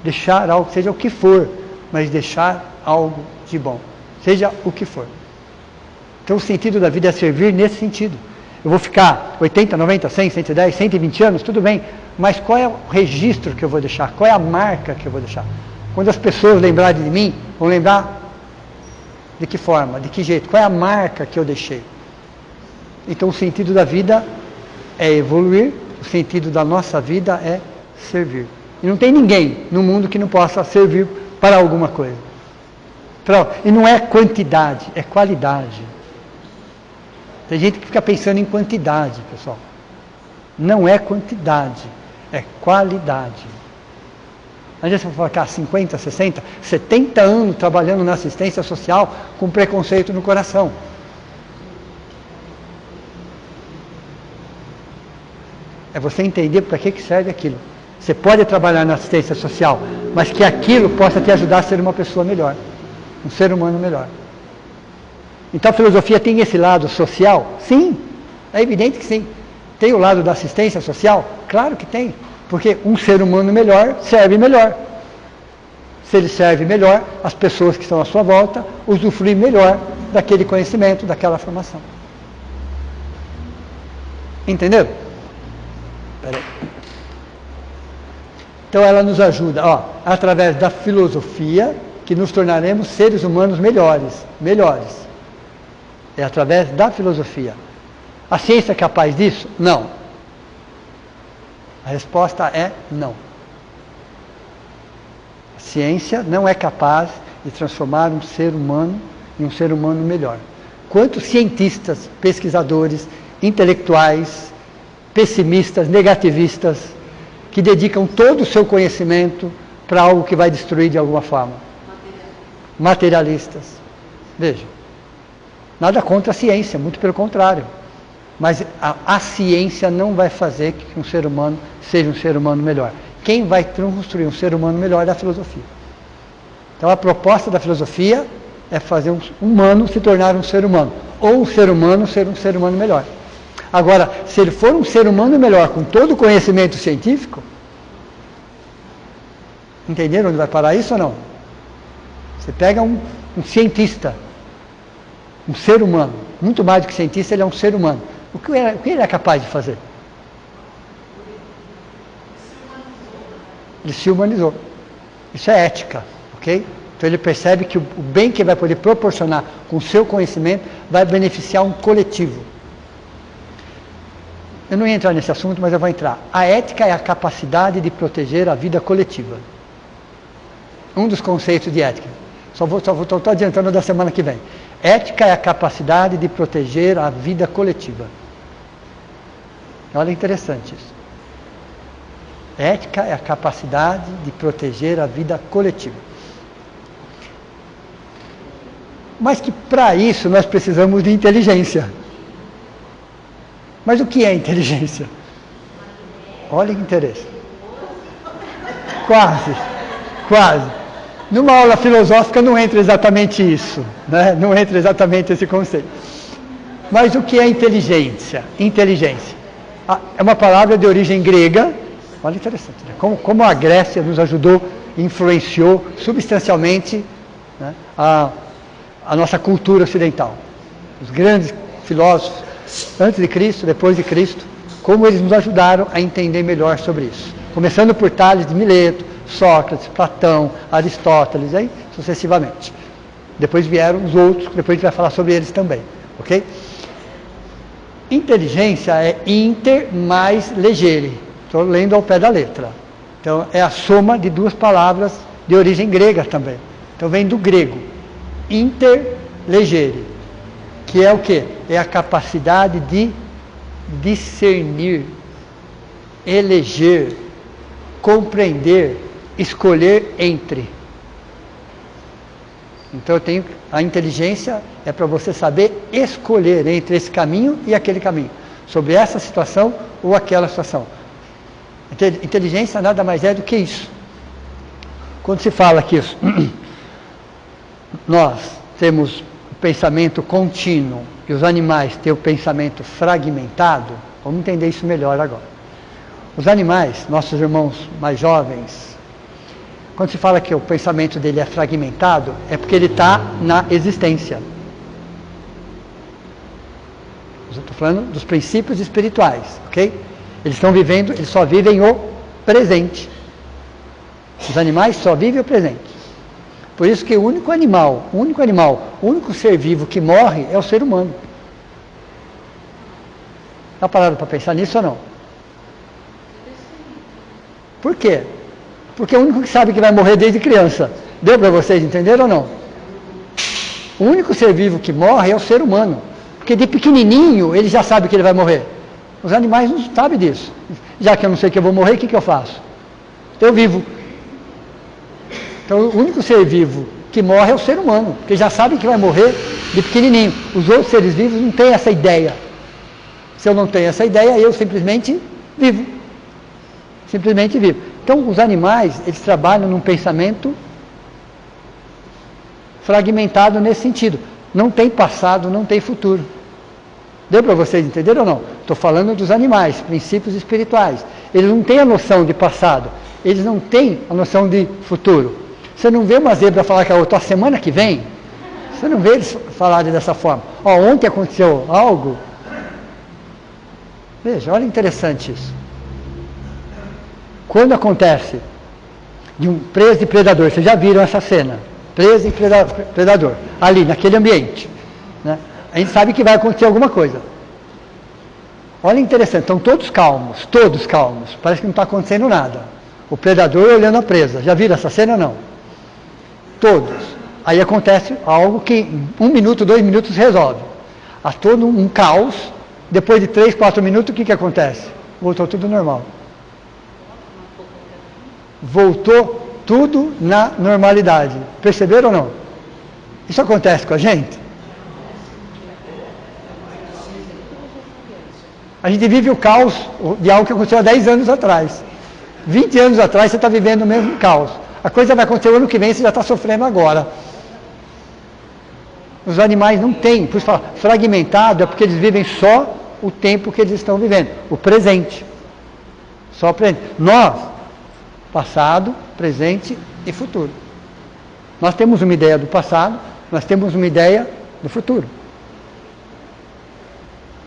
S2: Deixar algo, seja o que for, mas deixar algo de bom. Seja o que for. Então o sentido da vida é servir nesse sentido. Eu vou ficar 80, 90, 100, 110, 120 anos, tudo bem. Mas qual é o registro que eu vou deixar? Qual é a marca que eu vou deixar? Quando as pessoas lembrarem de mim, vão lembrar de que forma, de que jeito? Qual é a marca que eu deixei? Então o sentido da vida é evoluir, o sentido da nossa vida é servir. E não tem ninguém no mundo que não possa servir para alguma coisa. E não é quantidade, é qualidade. Tem gente que fica pensando em quantidade, pessoal. Não é quantidade, é qualidade. A gente vai ficar 50, 60, 70 anos trabalhando na assistência social com preconceito no coração. É você entender para que serve aquilo. Você pode trabalhar na assistência social, mas que aquilo possa te ajudar a ser uma pessoa melhor, um ser humano melhor. Então a filosofia tem esse lado social? Sim, é evidente que sim. Tem o lado da assistência social? Claro que tem, porque um ser humano melhor serve melhor. Se ele serve melhor, as pessoas que estão à sua volta usufruem melhor daquele conhecimento, daquela formação. Entenderam? Peraí. Então ela nos ajuda, através da filosofia, que nos tornaremos seres humanos melhores. É através da filosofia. A ciência é capaz disso? Não. A resposta é não. A ciência não é capaz de transformar um ser humano em um ser humano melhor. Quantos cientistas, pesquisadores, intelectuais, pessimistas, negativistas, que dedicam todo o seu conhecimento para algo que vai destruir de alguma forma? Materialistas. Veja, nada contra a ciência, muito pelo contrário. Mas a ciência não vai fazer que um ser humano seja um ser humano melhor. Quem vai construir um ser humano melhor é a filosofia. Então a proposta da filosofia é fazer um humano se tornar um ser humano. Ou um ser humano ser um ser humano melhor. Agora, se ele for um ser humano melhor com todo o conhecimento científico, entenderam onde vai parar isso ou não? Você pega um cientista, um ser humano, muito mais do que cientista, ele é um ser humano. O que ele é capaz de fazer? Ele se humanizou. Isso é ética, ok? Então ele percebe que o bem que ele vai poder proporcionar com o seu conhecimento vai beneficiar um coletivo. eu não ia entrar nesse assunto, mas eu vou entrar. A ética é a capacidade de proteger a vida coletiva. Um dos conceitos de ética. Estou adiantando da semana que vem. Ética é a capacidade de proteger a vida coletiva. Olha, interessante isso. Ética é a capacidade de proteger a vida coletiva. Mas que para isso nós precisamos de inteligência. Mas o que é inteligência? Olha que interesse. Quase. Numa aula filosófica não entra exatamente isso, né? Não entra exatamente esse conceito. Mas o que é inteligência? Inteligência. É uma palavra de origem grega. Olha, interessante, né? Como a Grécia nos ajudou, influenciou substancialmente, né, a nossa cultura ocidental. Os grandes filósofos, antes de Cristo, depois de Cristo, como eles nos ajudaram a entender melhor sobre isso. Começando por Tales de Mileto, Sócrates, Platão, Aristóteles, aí sucessivamente. Depois vieram os outros, depois a gente vai falar sobre eles também, ok? Inteligência é inter mais legere. Estou lendo ao pé da letra. Então, é a soma de duas palavras de origem grega também. Então, vem do grego. Interlegere. Que é o quê? É a capacidade de discernir, eleger, compreender, escolher entre. Então, a inteligência é para você saber escolher entre esse caminho e aquele caminho. Sobre essa situação ou aquela situação. Inteligência nada mais é do que isso. Quando se fala que nós temos o pensamento contínuo e os animais têm o pensamento fragmentado, vamos entender isso melhor agora. Os animais, nossos irmãos mais jovens, quando se fala que o pensamento dele é fragmentado, é porque ele está na existência. Eu estou falando dos princípios espirituais, ok? Eles estão vivendo, eles só vivem o presente. Os animais só vivem o presente. Por isso que o único ser vivo que morre é o ser humano. Está parado para pensar nisso ou não? Por quê? Porque é o único que sabe que vai morrer desde criança. Deu para vocês entenderem ou não? O único ser vivo que morre é o ser humano. Porque de pequenininho ele já sabe que ele vai morrer. Os animais não sabem disso. Já que eu não sei que eu vou morrer, o que eu faço? Eu vivo. Então, o único ser vivo que morre é o ser humano, porque já sabe que vai morrer de pequenininho. Os outros seres vivos não têm essa ideia. Se eu não tenho essa ideia, eu simplesmente vivo. Simplesmente vivo. Então, os animais, eles trabalham num pensamento fragmentado nesse sentido. Não tem passado, não tem futuro. Deu para vocês entenderem ou não? Estou falando dos animais, princípios espirituais. Eles não têm a noção de passado, eles não têm a noção de futuro. Você não vê uma zebra falar que a outra, semana que vem, você não vê eles falarem dessa forma. Ontem aconteceu algo. Veja, olha interessante isso. Quando acontece de um preso e predador, vocês já viram essa cena? Preso e predador, ali, naquele ambiente, né? A gente sabe que vai acontecer alguma coisa. Olha interessante, estão todos calmos, parece que não está acontecendo nada. O predador olhando a presa, já viram essa cena ou não? Todos. Aí acontece algo que em 1 minuto, 2 minutos resolve. Há todo um caos, depois de 3, 4 minutos, o que acontece? Voltou tudo normal. Voltou tudo na normalidade. Perceberam ou não? Isso acontece com a gente? A gente vive o caos de algo que aconteceu há 10 anos atrás. 20 anos atrás você está vivendo o mesmo caos. A coisa vai acontecer o ano que vem, você já está sofrendo agora. Os animais não têm, por isso fala, fragmentado é porque eles vivem só o tempo que eles estão vivendo, o presente. Só o presente. Nós, passado, presente e futuro. Nós temos uma ideia do passado, nós temos uma ideia do futuro.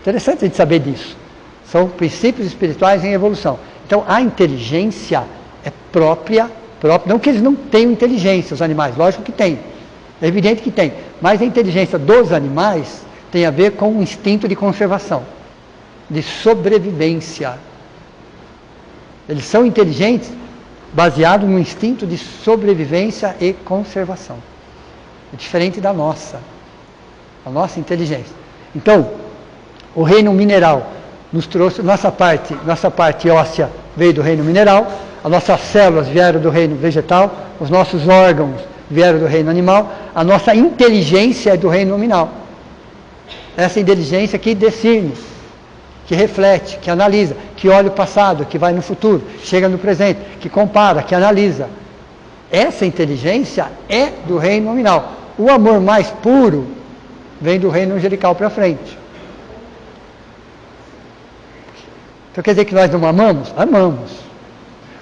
S2: Interessante a gente saber disso. São princípios espirituais em evolução. Então, a inteligência é própria, não que eles não tenham inteligência, os animais, lógico que tem. É evidente que tem. Mas a inteligência dos animais tem a ver com o instinto de conservação. de sobrevivência. Eles são inteligentes baseados no instinto de sobrevivência e conservação. É diferente da nossa. A nossa inteligência. Então, o reino mineral nos trouxe, nossa parte óssea veio do reino mineral, as nossas células vieram do reino vegetal, os nossos órgãos vieram do reino animal, a nossa inteligência é do reino nominal. Essa inteligência que discerne, que reflete, que analisa, que olha o passado, que vai no futuro, chega no presente, que compara, que analisa. Essa inteligência é do reino nominal. O amor mais puro vem do reino angelical para frente. Então quer dizer que nós não amamos? Amamos.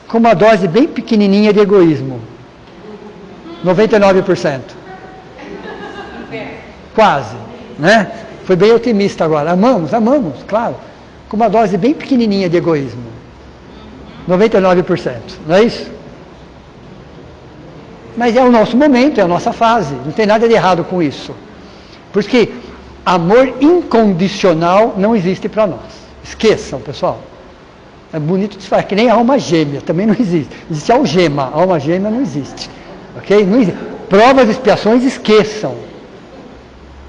S2: Com uma dose bem pequenininha de egoísmo. 99%. Quase, né? Foi bem otimista agora. Amamos, claro. Com uma dose bem pequenininha de egoísmo. 99%, não é isso? Mas é o nosso momento, é a nossa fase. Não tem nada de errado com isso. Por isso que amor incondicional não existe para nós. Esqueçam, pessoal. É bonito de falar, que nem alma gêmea, também não existe. Existe algema, alma gêmea não existe. Ok? Não existe. Provas e expiações, esqueçam.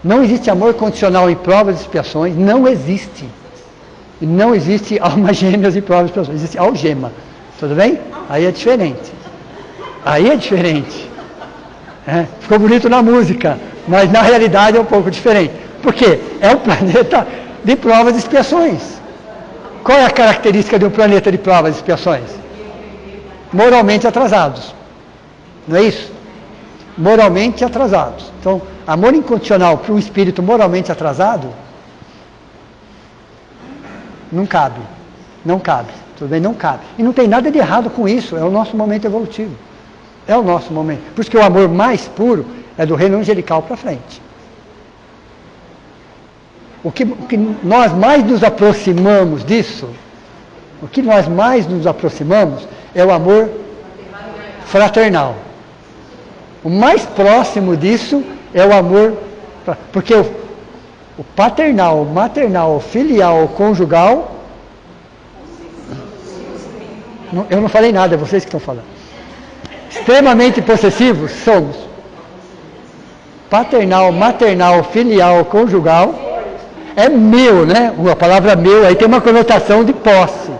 S2: Não existe amor condicional em provas e expiações, não existe. Não existe alma gêmeas e provas e expiações, existe algema. Tudo bem? Aí é diferente. Aí é diferente. Ficou bonito na música, mas na realidade é um pouco diferente. Por quê? É um planeta de provas e expiações. Qual é a característica de um planeta de provas e expiações? Moralmente atrasados. Não é isso? Moralmente atrasados. Então, amor incondicional para um espírito moralmente atrasado não cabe. Não cabe. Tudo bem? Não cabe. E não tem nada de errado com isso. É o nosso momento evolutivo. É o nosso momento. Por isso que o amor mais puro é do reino angelical para frente. O que nós mais nos aproximamos disso, o que nós mais nos aproximamos é o amor fraternal. O mais próximo disso é o amor, porque o paternal, o maternal, o filial, o conjugal, eu não falei nada, é vocês que estão falando. Extremamente possessivos somos. Paternal, maternal, filial, conjugal. É meu, né? A palavra meu aí tem uma conotação de posse,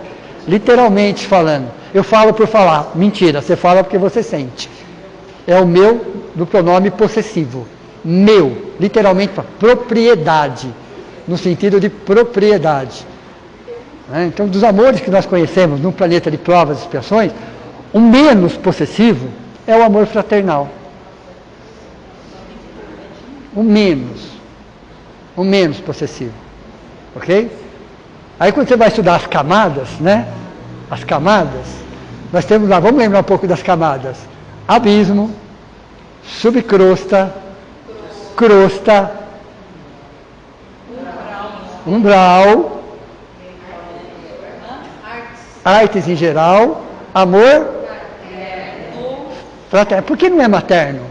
S2: literalmente falando. Eu falo por falar, mentira, você fala porque você sente. É o meu do pronome possessivo. Meu, literalmente, propriedade, no sentido de propriedade. Então, dos amores que nós conhecemos no planeta de provas e expiações, o menos possessivo é o amor fraternal. O menos possessivo, ok? Aí quando você vai estudar as camadas, né? As camadas, nós temos lá, vamos lembrar um pouco das camadas: abismo, subcrosta, crosta, umbral, artes em geral, amor fraterno. Por que não é materno?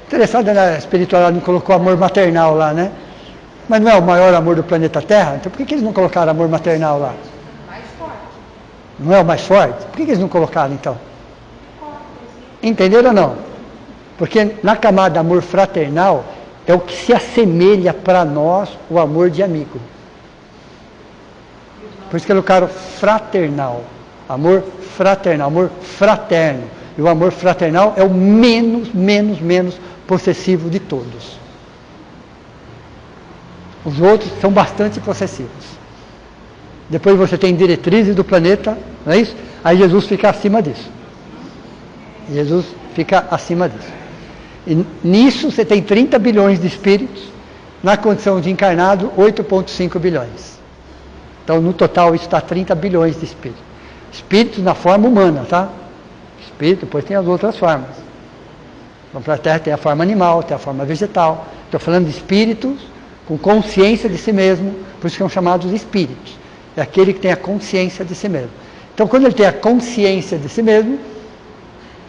S2: Interessante, na espiritualidade não colocou amor maternal lá, né? Mas não é o maior amor do planeta Terra? Então por que eles não colocaram amor maternal lá?
S3: Mais forte.
S2: Não é o mais forte? Por que eles não colocaram então? Entenderam ou não? Porque na camada amor fraternal é o que se assemelha para nós o amor de amigo. Por isso que colocaram fraternal. Amor fraternal, amor fraterno. E o amor fraternal é o menos possessivo de todos. Os outros são bastante possessivos. Depois você tem diretrizes do planeta, não é isso? Aí Jesus fica acima disso. Jesus fica acima disso. E nisso você tem 30 bilhões de espíritos, na condição de encarnado, 8,5 bilhões. Então, no total, isso está 30 bilhões de espíritos. Espíritos na forma humana, tá? Espírito, depois tem as outras formas. Então, para a Terra tem a forma animal, tem a forma vegetal. Estou falando de espíritos com consciência de si mesmo, por isso que são chamados espíritos. É aquele que tem a consciência de si mesmo. Então, quando ele tem a consciência de si mesmo,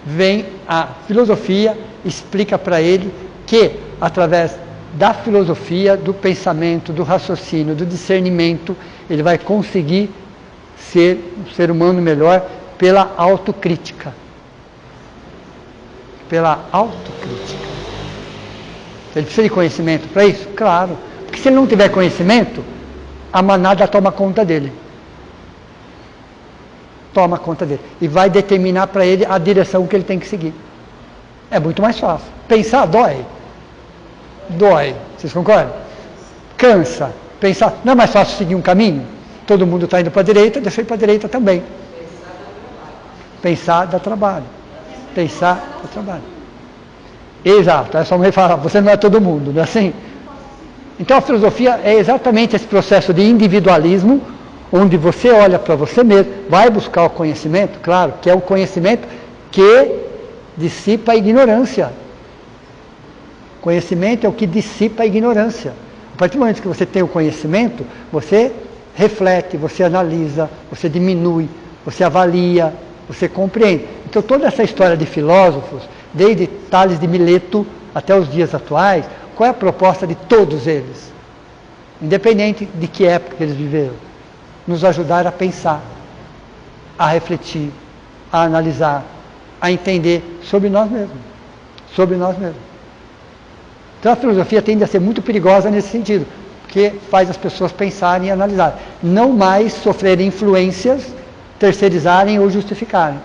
S2: vem a filosofia, explica para ele que, através da filosofia, do pensamento, do raciocínio, do discernimento, ele vai conseguir ser um ser humano melhor pela autocrítica. Pela autocrítica. Ele precisa de conhecimento para isso? Claro. Porque se ele não tiver conhecimento, a manada toma conta dele. Toma conta dele. E vai determinar para ele a direção que ele tem que seguir. É muito mais fácil. Pensar dói. Dói. Vocês concordam? Cansa. Pensar. Não é mais fácil seguir um caminho? Todo mundo está indo para a direita, deixa eu ir para a direita também. Pensar dá trabalho. Pensar dá trabalho. Exato. Aí sua mãe fala, você não é todo mundo, não é assim? Então a filosofia é exatamente esse processo de individualismo, onde você olha para você mesmo, vai buscar o conhecimento, claro, que é o conhecimento que dissipa a ignorância. Conhecimento é o que dissipa a ignorância. A partir do momento que você tem o conhecimento, você reflete, você analisa, você diminui, você avalia, você compreende. Então toda essa história de filósofos, desde Tales de Mileto até os dias atuais, qual é a proposta de todos eles? Independente de que época eles viveram. Nos ajudar a pensar, a refletir, a analisar, a entender sobre nós mesmos. Sobre nós mesmos. Então a filosofia tende a ser muito perigosa nesse sentido, porque faz as pessoas pensarem e analisarem. Não mais sofrerem influências, terceirizarem ou justificarem.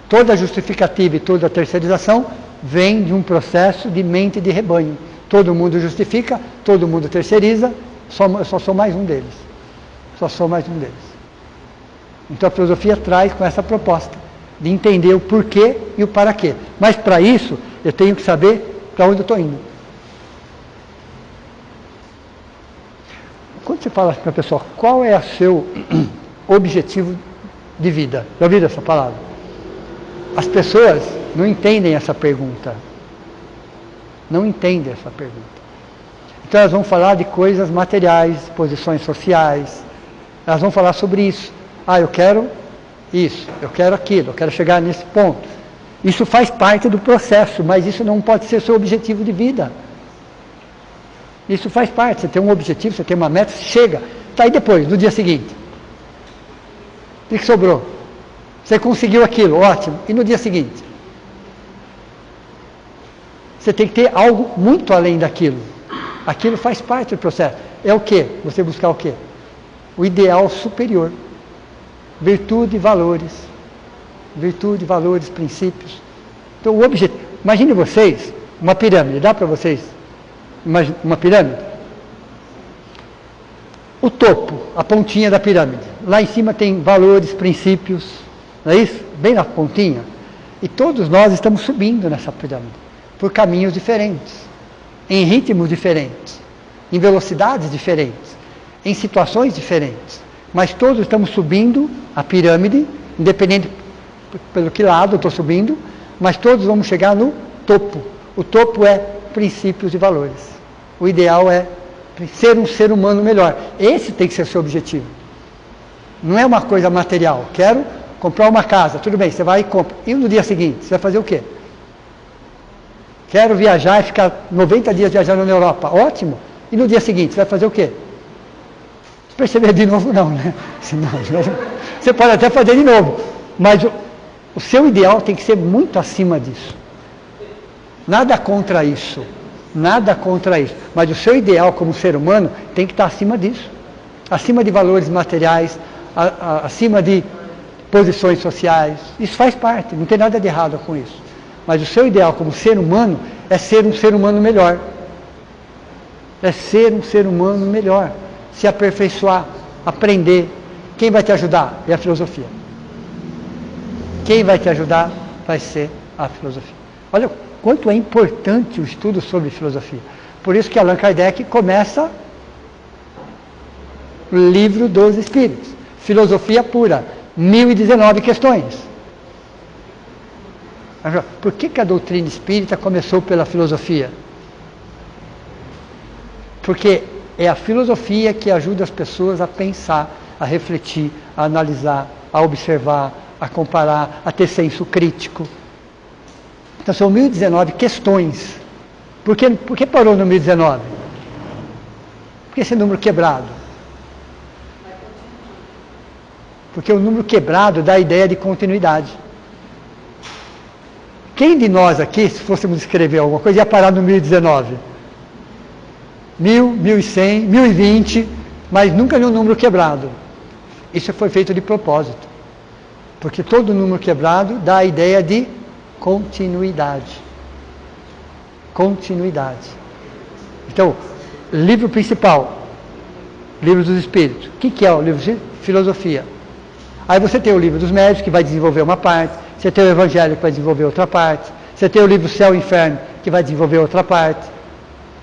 S2: Toda justificativa e toda terceirização vem de um processo de mente de rebanho. Todo mundo justifica, todo mundo terceiriza, eu só sou mais um deles. Só sou mais um deles. Então a filosofia traz com essa proposta de entender o porquê e o para quê. Mas para isso, eu tenho que saber para onde eu estou indo. Quando você fala para a pessoa, qual é o seu objetivo de vida? Já ouviram essa palavra? As pessoas não entendem essa pergunta. Não entendem essa pergunta. Então elas vão falar de coisas materiais, posições sociais. Elas vão falar sobre isso. Ah, eu quero isso, eu quero aquilo, eu quero chegar nesse ponto. Isso faz parte do processo, mas isso não pode ser seu objetivo de vida. Isso faz parte. Você tem um objetivo, você tem uma meta, você chega. Tá aí depois, no dia seguinte. O que sobrou? Você conseguiu aquilo, ótimo. E no dia seguinte? Você tem que ter algo muito além daquilo. Aquilo faz parte do processo. É o quê? Você buscar o quê? O ideal superior. Virtude e valores. Virtude, valores, princípios. Então o objetivo. Imagine vocês, uma pirâmide. Dá para vocês? Uma pirâmide? O topo, a pontinha da pirâmide. Lá em cima tem valores, princípios. Não é isso? Bem na pontinha. E todos nós estamos subindo nessa pirâmide. Por caminhos diferentes. Em ritmos diferentes. Em velocidades diferentes. Em situações diferentes. Mas todos estamos subindo a pirâmide, independente pelo que lado eu estou subindo, mas todos vamos chegar no topo. O topo é princípios e valores. O ideal é ser um ser humano melhor. Esse tem que ser o seu objetivo. Não é uma coisa material. Quero comprar uma casa. Tudo bem, você vai e compra. E no dia seguinte, você vai fazer o quê? Quero viajar e ficar 90 dias viajando na Europa. Ótimo. E no dia seguinte, você vai fazer o quê? Perceber de novo não, né? Você pode até fazer de novo. Mas o seu ideal tem que ser muito acima disso. Nada contra isso. Nada contra isso. Mas o seu ideal como ser humano tem que estar acima disso. Acima de valores materiais, acima de posições sociais. Isso faz parte, não tem nada de errado com isso. Mas o seu ideal como ser humano é ser um ser humano melhor. É ser um ser humano melhor. Se aperfeiçoar, aprender. Quem vai te ajudar? É a filosofia. Quem vai te ajudar vai ser a filosofia. Olha quanto é importante o estudo sobre filosofia. Por isso que Allan Kardec começa o livro dos Espíritos. Filosofia pura. 1019 questões. Por que a doutrina espírita começou pela filosofia? Porque é a filosofia que ajuda as pessoas a pensar, a refletir, a analisar, a observar, a comparar, a ter senso crítico. Então são 1019 questões Por que parou no 1019? Por que esse número quebrado? Porque o número quebrado dá a ideia de continuidade. Quem de nós aqui, se fôssemos escrever alguma coisa, ia parar no 1019? 1000, 1100, 1020, mas nunca no número quebrado. Isso foi feito de propósito. Porque todo número quebrado dá a ideia de continuidade. Continuidade. Então, livro principal, Livro dos Espíritos. O que é o livro de filosofia? Aí você tem o livro dos médios, que vai desenvolver uma parte. Você tem o Evangelho, que vai desenvolver outra parte. Você tem o livro Céu e Inferno, que vai desenvolver outra parte.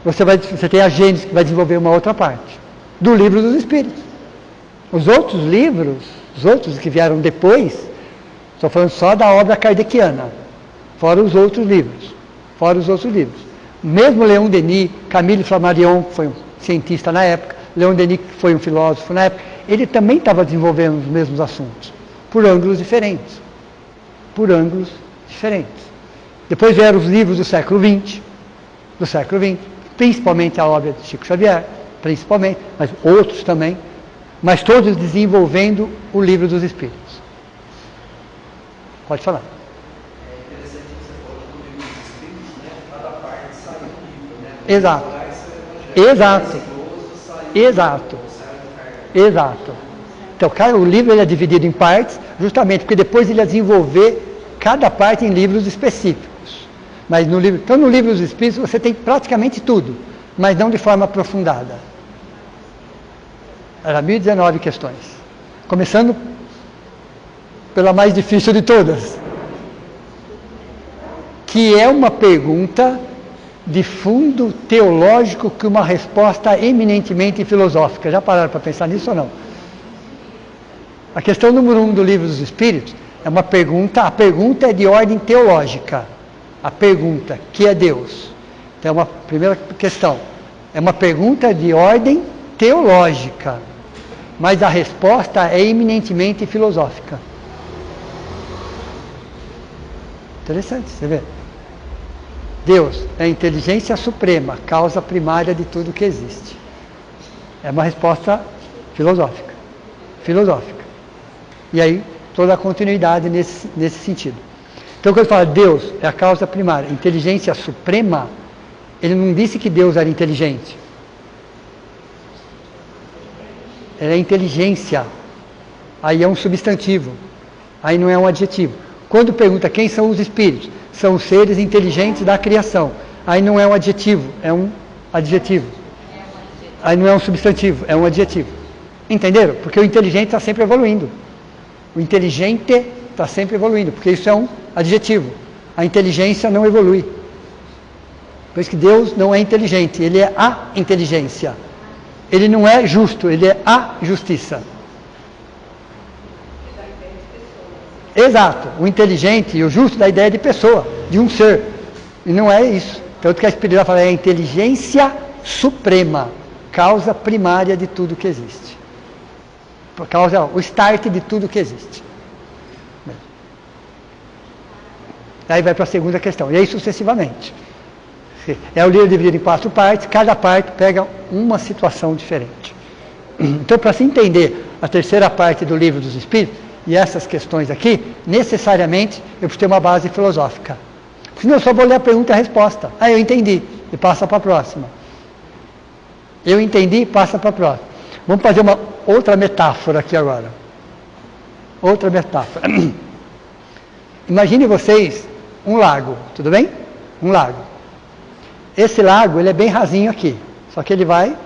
S2: Você tem a Gênesis, que vai desenvolver uma outra parte. Do livro dos Espíritos. Os outros livros, os outros que vieram depois, estou falando só da obra kardeciana. Fora os outros livros. Fora os outros livros. Mesmo Leon Denis, Camille Flammarion, que foi um cientista na época, Leon Denis, que foi um filósofo na época, ele também estava desenvolvendo os mesmos assuntos, por ângulos diferentes. Por ângulos diferentes. Depois vieram os livros do século XX, principalmente a obra de Chico Xavier, principalmente, mas outros também, mas todos desenvolvendo o livro dos Espíritos. Pode falar.
S5: É interessante que você falou do livro dos Espíritos, né? Cada parte sai um livro, né?
S2: Exato. Exato. Então, o livro ele é dividido em partes, justamente porque depois ele ia desenvolver cada parte em livros específicos. Mas no livro dos Espíritos você tem praticamente tudo, mas não de forma aprofundada. Era 1019 questões. Começando pela mais difícil de todas, que é uma pergunta de fundo teológico com uma resposta eminentemente filosófica. Já pararam para pensar nisso ou não? A questão número 1 do Livro dos Espíritos é uma pergunta, a pergunta é de ordem teológica. A pergunta, que é Deus? Então, é uma primeira questão. É uma pergunta de ordem teológica, mas a resposta é eminentemente filosófica. Interessante, você vê? Deus é a inteligência suprema, causa primária de tudo que existe. É uma resposta filosófica. E aí, toda a continuidade nesse sentido. Então, quando ele fala Deus é a causa primária, inteligência suprema, ele não disse que Deus era inteligente. Ele é inteligência. Aí é um substantivo. Aí não é um adjetivo. Quando pergunta quem são os espíritos, são os seres inteligentes da criação. Aí não é um adjetivo, é um adjetivo. Aí não é um substantivo, é um adjetivo. Entenderam? Porque o inteligente está sempre evoluindo. O inteligente está sempre evoluindo, porque isso é um adjetivo. A inteligência não evolui. Por isso que Deus não é inteligente, ele é a inteligência. Ele não é justo, ele é a justiça. Exato, o inteligente e o justo dá a ideia de pessoa, de um ser. E não é isso. Tanto que a espiritualidade fala, é a inteligência suprema, causa primária de tudo que existe. Causa o start de tudo que existe. Aí vai para a segunda questão, e aí sucessivamente. É o livro dividido em 4 partes, cada parte pega uma situação diferente. Então, para se entender a terceira parte do Livro dos Espíritos, e essas questões aqui, necessariamente, eu preciso ter uma base filosófica. Senão eu só vou ler a pergunta e a resposta. Ah, eu entendi, e passa para a próxima. Eu entendi, passa para a próxima. Vamos fazer uma outra metáfora aqui agora. Outra metáfora. Imagine vocês um lago, tudo bem? Um lago. Esse lago, ele é bem rasinho aqui, só que ele vai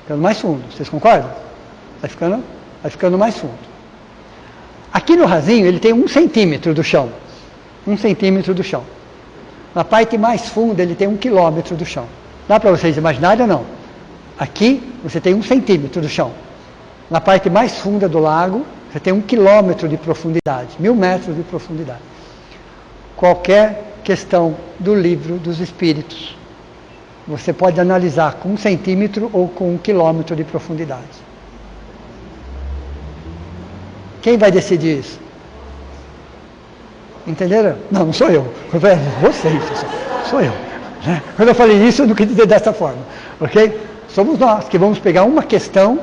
S2: ficando mais fundo. Vocês concordam? Vai ficando mais fundo. Aqui no rasinho, ele tem 1 centímetro do chão. 1 centímetro do chão. Na parte mais funda, ele tem 1 quilômetro do chão. Dá para vocês imaginarem ou não? Aqui, você tem 1 centímetro do chão. Na parte mais funda do lago, você tem 1 quilômetro de profundidade. 1000 metros de profundidade. Qualquer questão do Livro dos Espíritos, você pode analisar com 1 centímetro ou com 1 quilômetro de profundidade. Quem vai decidir isso? Entenderam? Não sou eu. Vocês, sou eu. Quando eu falei isso, eu não quis dizer dessa forma. Ok? Somos nós que vamos pegar uma questão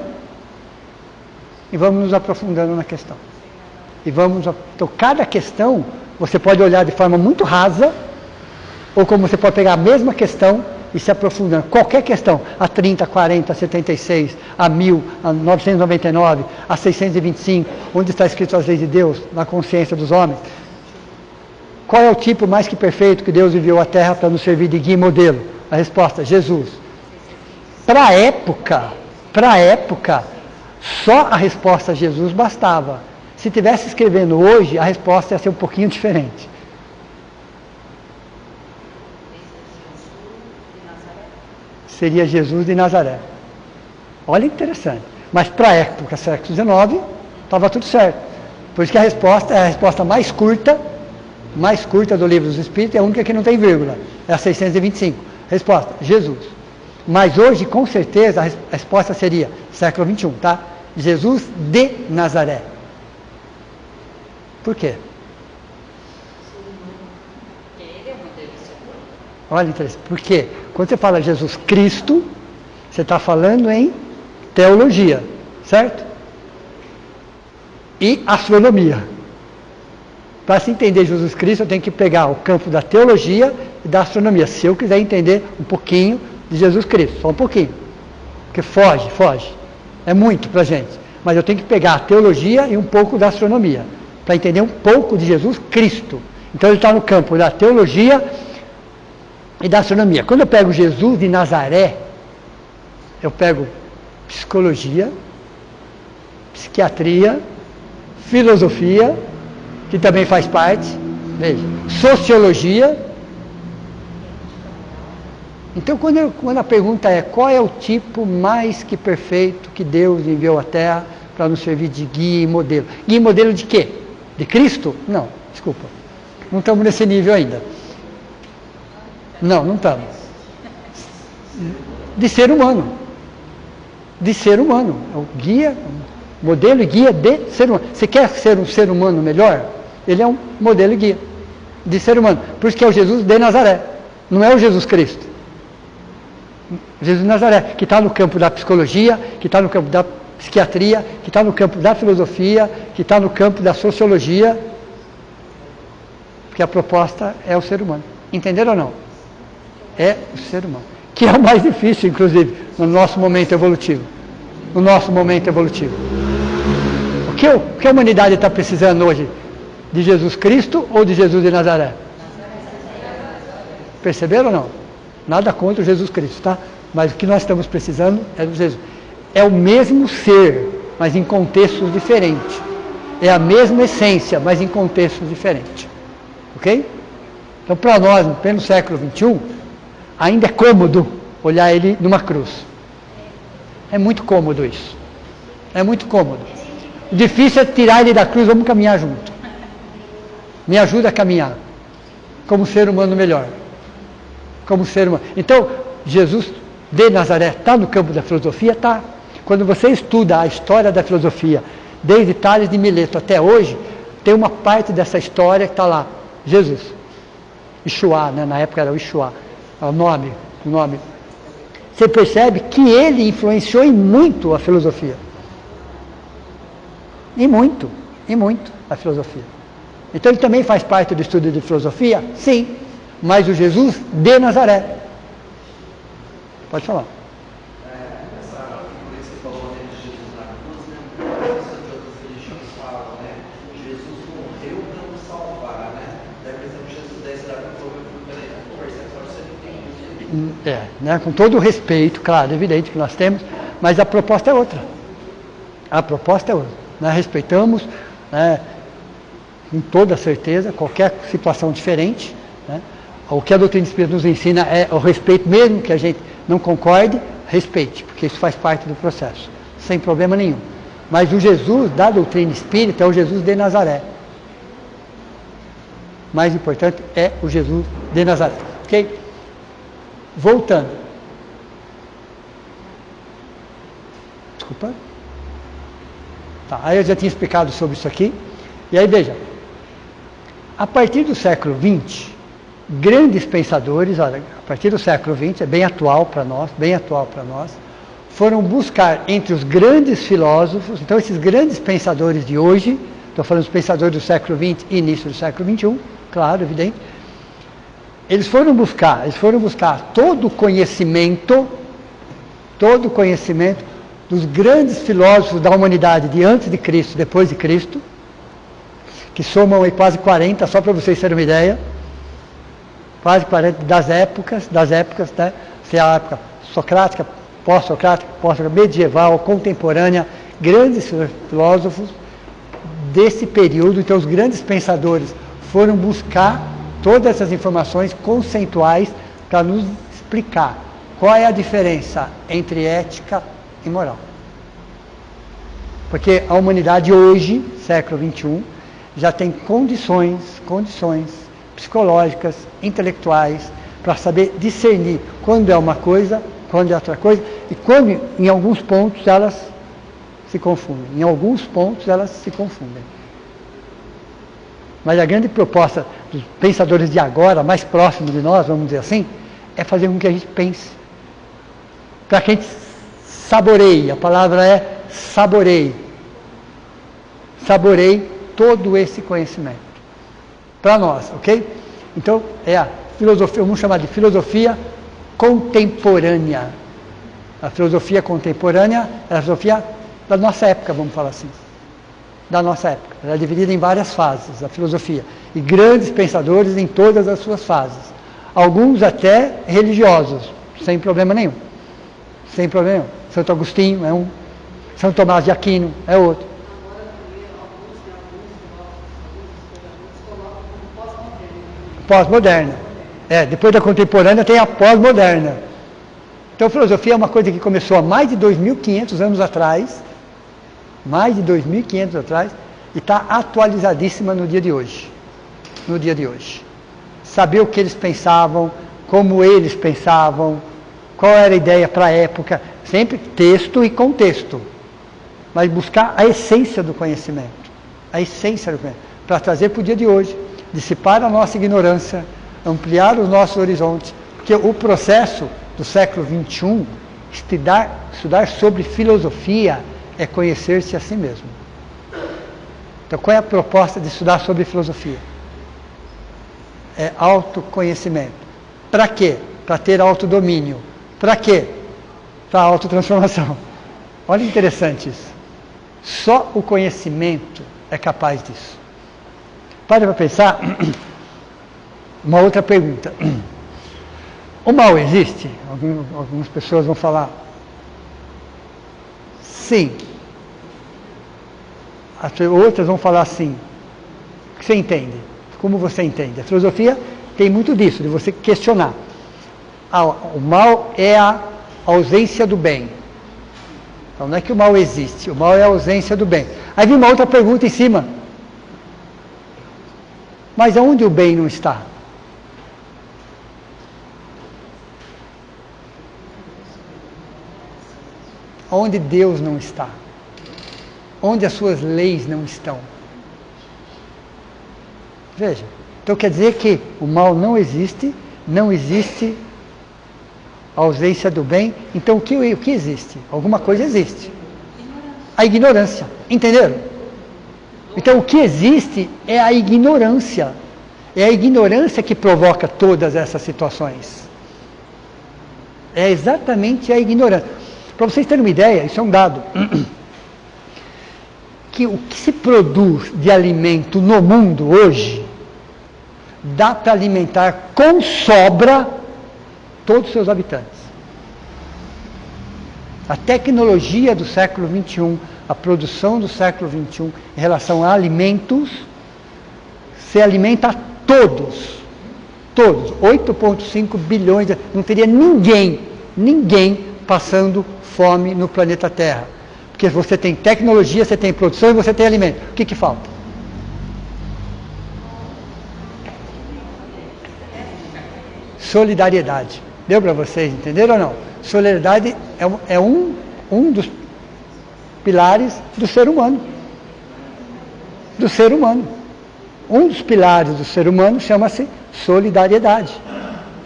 S2: e vamos nos aprofundando na questão. Então, cada questão, você pode olhar de forma muito rasa, ou como você pode pegar a mesma questão e se aprofundando. Qualquer questão, a 30, a 40, a 76, a 1000, a 999, a 625, onde está escrito as leis de Deus, na consciência dos homens. Qual é o tipo mais que perfeito que Deus enviou à Terra para nos servir de guia e modelo? A resposta, Jesus. Para a época, só a resposta Jesus bastava. Se tivesse escrevendo hoje, a resposta ia ser um pouquinho diferente. Seria Jesus de Nazaré. Olha que interessante. Mas para a época, século XIX, estava tudo certo. Por isso que a resposta é a resposta mais curta do Livro dos Espíritos, é a única que não tem vírgula. É a 625. Resposta, Jesus. Mas hoje, com certeza, a resposta seria, século XXI, tá? Jesus de Nazaré. Por quê? Olha, interessante. Por quê? Quando você fala Jesus Cristo, você está falando em teologia, certo? E astronomia. Para se entender Jesus Cristo, eu tenho que pegar o campo da teologia e da astronomia. Se eu quiser entender um pouquinho de Jesus Cristo, só um pouquinho. Porque foge. É muito para a gente. Mas eu tenho que pegar a teologia e um pouco da astronomia, para entender um pouco de Jesus Cristo. Então ele está no campo da teologia e da astronomia. Quando eu pego Jesus de Nazaré, eu pego psicologia, psiquiatria, filosofia, que também faz parte, veja, sociologia. Então, quando a pergunta é qual é o tipo mais que perfeito que Deus enviou à Terra para nos servir de guia e modelo? Guia e modelo de quê? De Cristo? Não, desculpa. Não estamos nesse nível ainda. Não estamos. De ser humano. O guia, modelo e guia de ser humano. Você quer ser um ser humano melhor? Ele é um modelo e guia de ser humano. Por isso que é o Jesus de Nazaré. Não é o Jesus Cristo. Jesus de Nazaré, que está no campo da psicologia, que está no campo da psiquiatria, que está no campo da filosofia, que está no campo da sociologia, porque a proposta é o ser humano. Entenderam ou não? É o ser humano. Que é o mais difícil, inclusive, no nosso momento evolutivo. O que a humanidade está precisando hoje? De Jesus Cristo ou de Jesus de Nazaré? Perceberam ou não? Nada contra o Jesus Cristo, tá? Mas o que nós estamos precisando é de Jesus. É o mesmo ser, mas em contextos diferentes. É a mesma essência, mas em contextos diferentes. Ok? Então, para nós, no pleno século XXI, ainda é cômodo olhar ele numa cruz. É muito cômodo isso. É muito cômodo. O difícil é tirar ele da cruz, vamos caminhar junto. Me ajuda a caminhar. Como ser humano melhor. Como ser humano. Então, Jesus de Nazaré está no campo da filosofia? Está. Quando você estuda a história da filosofia, desde Tales de Mileto até hoje, tem uma parte dessa história que está lá. Jesus. Yeshua, né? Na época era o Yeshua. O nome. Você percebe que ele influenciou em muito a filosofia. E muito a filosofia. Então ele também faz parte do estudo de filosofia? Sim. Mas o Jesus de Nazaré. Pode falar.
S5: Essa figura que você falou de Jesus na cruz, né? Os outros religiões falam, né? Jesus morreu para nos salvar, né? Daí, por exemplo, Jesus desce da cruz, você não tem.
S2: Né? Com todo o respeito, claro, evidente que nós temos, mas a proposta é outra. Nós respeitamos, né, com toda certeza, qualquer situação diferente, né? O que a doutrina espírita nos ensina é o respeito, mesmo que a gente não concorde, respeite, porque isso faz parte do processo, sem problema nenhum. Mas o Jesus da doutrina espírita é o Jesus de Nazaré. Mais importante é o Jesus de Nazaré. Ok? Voltando. Desculpa. Tá, aí eu já tinha explicado sobre isso aqui. E aí veja, a partir do século XX, grandes pensadores, olha, a partir do século XX, é bem atual para nós, foram buscar entre os grandes filósofos, então esses grandes pensadores de hoje, estou falando dos pensadores do século XX e início do século XXI, claro, evidente, eles foram buscar todo o conhecimento dos grandes filósofos da humanidade de antes de Cristo, depois de Cristo, que somam aí quase 40, só para vocês terem uma ideia, quase 40 das épocas, né? Se é a época socrática, pós-socrática, medieval, contemporânea, grandes filósofos desse período. Então os grandes pensadores foram buscar todas essas informações conceituais para nos explicar qual é a diferença entre ética e moral. Porque a humanidade hoje, século XXI, já tem condições psicológicas, intelectuais, para saber discernir quando é uma coisa, quando é outra coisa, e quando, em alguns pontos, elas se confundem. Mas a grande proposta dos pensadores de agora, mais próximos de nós, vamos dizer assim, é fazer com que a gente pense. Para que a gente saboreie, a palavra é saboreie. Saboreie todo esse conhecimento. Para nós, ok? Então, é a filosofia, vamos chamar de filosofia contemporânea. A filosofia contemporânea é a filosofia da nossa época, vamos falar assim. Da nossa época. Ela é dividida em várias fases, a filosofia. E grandes pensadores em todas as suas fases. Alguns até religiosos, sem problema nenhum. Sem problema nenhum. Santo Agostinho é um. São Tomás de Aquino é outro. Pós-moderna. Depois da contemporânea tem a pós-moderna. Então a filosofia é uma coisa que começou há mais de 2.500 anos atrás, e está atualizadíssima no dia de hoje. Saber o que eles pensavam, como eles pensavam, qual era a ideia para a época, sempre texto e contexto, mas buscar a essência do conhecimento, para trazer para o dia de hoje, dissipar a nossa ignorância, ampliar os nossos horizontes, porque o processo do século XXI, estudar sobre filosofia, é conhecer-se a si mesmo. Então, qual é a proposta de estudar sobre filosofia? É autoconhecimento. Para quê? Para ter autodomínio. Para quê? Para a autotransformação. Olha que interessante isso. Só o conhecimento é capaz disso. Para pensar, uma outra pergunta. O mal existe? Algumas pessoas vão falar sim. Outras vão falar sim. O que você entende? Como você entende? A filosofia tem muito disso, de você questionar. O mal é a ausência do bem. Então não é que o mal existe, o mal é a ausência do bem. Aí vem uma outra pergunta em cima. Mas aonde o bem não está? Onde Deus não está? Onde as suas leis não estão? Veja, então quer dizer que o mal não existe a ausência do bem, então o que existe? Alguma coisa existe. A ignorância, entenderam? Então o que existe é a ignorância. É a ignorância que provoca todas essas situações. É exatamente a ignorância. Para vocês terem uma ideia, isso é um dado. Que o que se produz de alimento no mundo hoje, dá para alimentar com sobra todos os seus habitantes. A tecnologia do século XXI, a produção do século XXI em relação a alimentos, se alimenta a todos. 8,5 bilhões, não teria ninguém passando fome no planeta Terra. Porque você tem tecnologia, você tem produção e você tem alimento. O que falta? Solidariedade. Deu para vocês entenderam ou não? Solidariedade é um dos pilares do ser humano. Um dos pilares do ser humano chama-se solidariedade.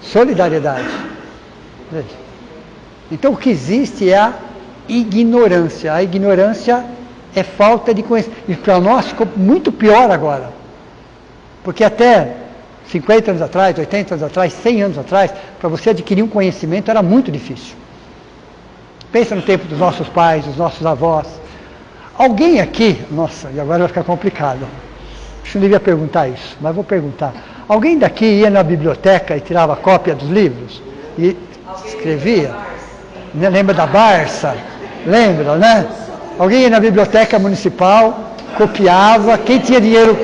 S2: Solidariedade. Veja. Então, o que existe é a ignorância. A ignorância é falta de conhecimento. E para nós ficou muito pior agora. Porque até 50 anos atrás, 80 anos atrás, 100 anos atrás, para você adquirir um conhecimento era muito difícil. Pensa no tempo dos nossos pais, dos nossos avós. Alguém aqui, nossa, e agora vai ficar complicado. Acho que não devia perguntar isso, mas vou perguntar. Alguém daqui ia na biblioteca e tirava cópia dos livros? E escrevia? Lembra da Barça? Lembra, né? Alguém ia na biblioteca municipal, copiava, quem tinha dinheiro,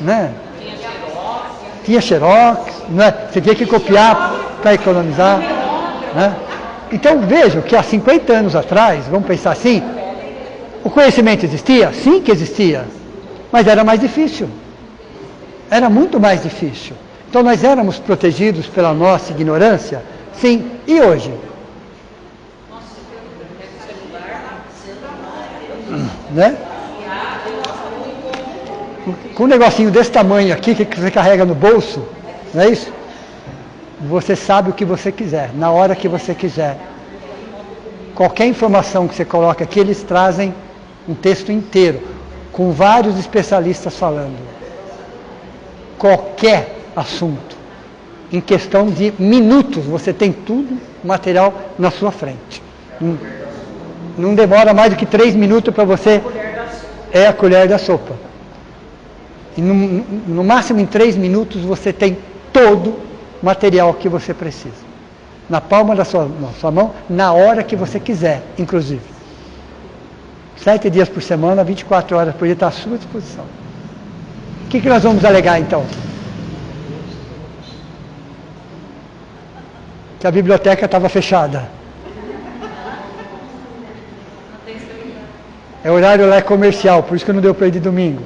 S2: né? Tinha xerox, né? Você tinha que copiar para economizar, né? Então vejam que há 50 anos atrás, vamos pensar assim, o conhecimento existia? Sim que existia, mas era mais difícil. Era muito mais difícil. Então nós éramos protegidos pela nossa ignorância? Sim. E hoje? Né? Com um negocinho desse tamanho aqui, que você carrega no bolso, não é isso? Você sabe o que você quiser, na hora que você quiser. Qualquer informação que você coloca aqui, eles trazem um texto inteiro, com vários especialistas falando. Qualquer assunto. Em questão de minutos, você tem tudo, material na sua frente. Não demora mais do que 3 minutos para você... É a colher da sopa. E no máximo em 3 minutos você tem todo o material que você precisa. Na palma da sua mão, na hora que você quiser, inclusive. 7 dias por semana, 24 horas por dia, está à sua disposição. O que nós vamos alegar então? Que a biblioteca estava fechada. É horário lá comercial, por isso que não deu para ir de domingo.